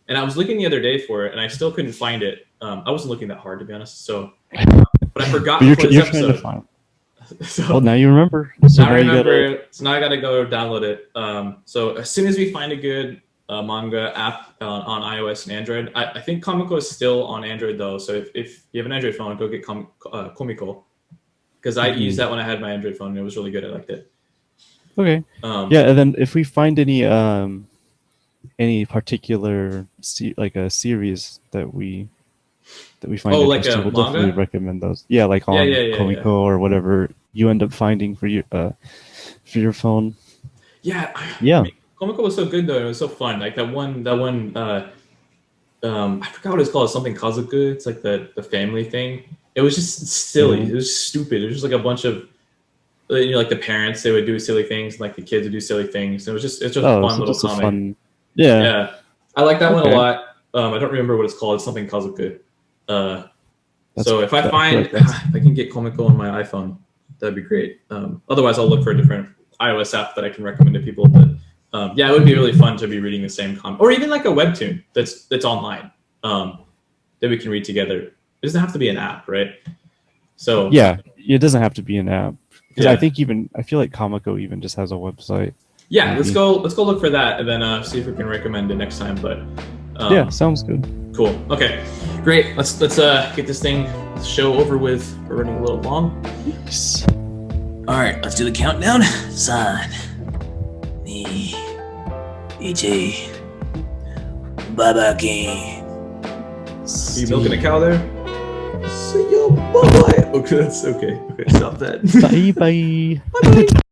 Speaker 1: And I was looking the other day for it, and I still couldn't find it. I wasn't looking that hard, to be honest. So, but I forgot before this episode.
Speaker 2: To find. So, well, now you remember. So
Speaker 1: now I remember. So now I got to go download it. So as soon as we find a good manga app on iOS and Android. I think Comico is still on Android though, so if you have an Android phone, go get Comico, because I used that when I had my Android phone and it was really good. I liked it.
Speaker 2: Okay. Yeah, and then if we find any particular like a series that we find interesting, we'll definitely recommend those. Yeah, like on Comico or whatever you end up finding for your phone.
Speaker 1: Yeah.
Speaker 2: Yeah.
Speaker 1: Comico was so good though. It was so fun. Like that one. I forgot what it's called. Something Kazoku. It's like the family thing. It was just silly. It was stupid. It was just like a bunch of, like the parents, they would do silly things, and like the kids would do silly things. It's just a fun little comic. Yeah. I like that one a lot. I don't remember what it's called. It's something Kazoku. So if I can get Comico on my iPhone, that'd be great. Otherwise, I'll look for a different iOS app that I can recommend to people. But it would be really fun to be reading the same comic, or even like a webtoon that's online that we can read together. It doesn't have to be an app, right? So
Speaker 2: yeah, it doesn't have to be an app. Because I feel like Comico even just has a website.
Speaker 1: Yeah, maybe. let's go look for that and then see if we can recommend it next time. But
Speaker 2: yeah, sounds good.
Speaker 1: Cool. Okay, great. Let's get this show over with. We're running a little long.
Speaker 2: Yes.
Speaker 3: All right, let's do the countdown. 3, 2, 1. Bye-bye.
Speaker 1: Are you milking a cow there? See you. Bye-bye. Okay, that's okay. Okay, stop that.
Speaker 2: Bye-bye.
Speaker 1: Bye-bye.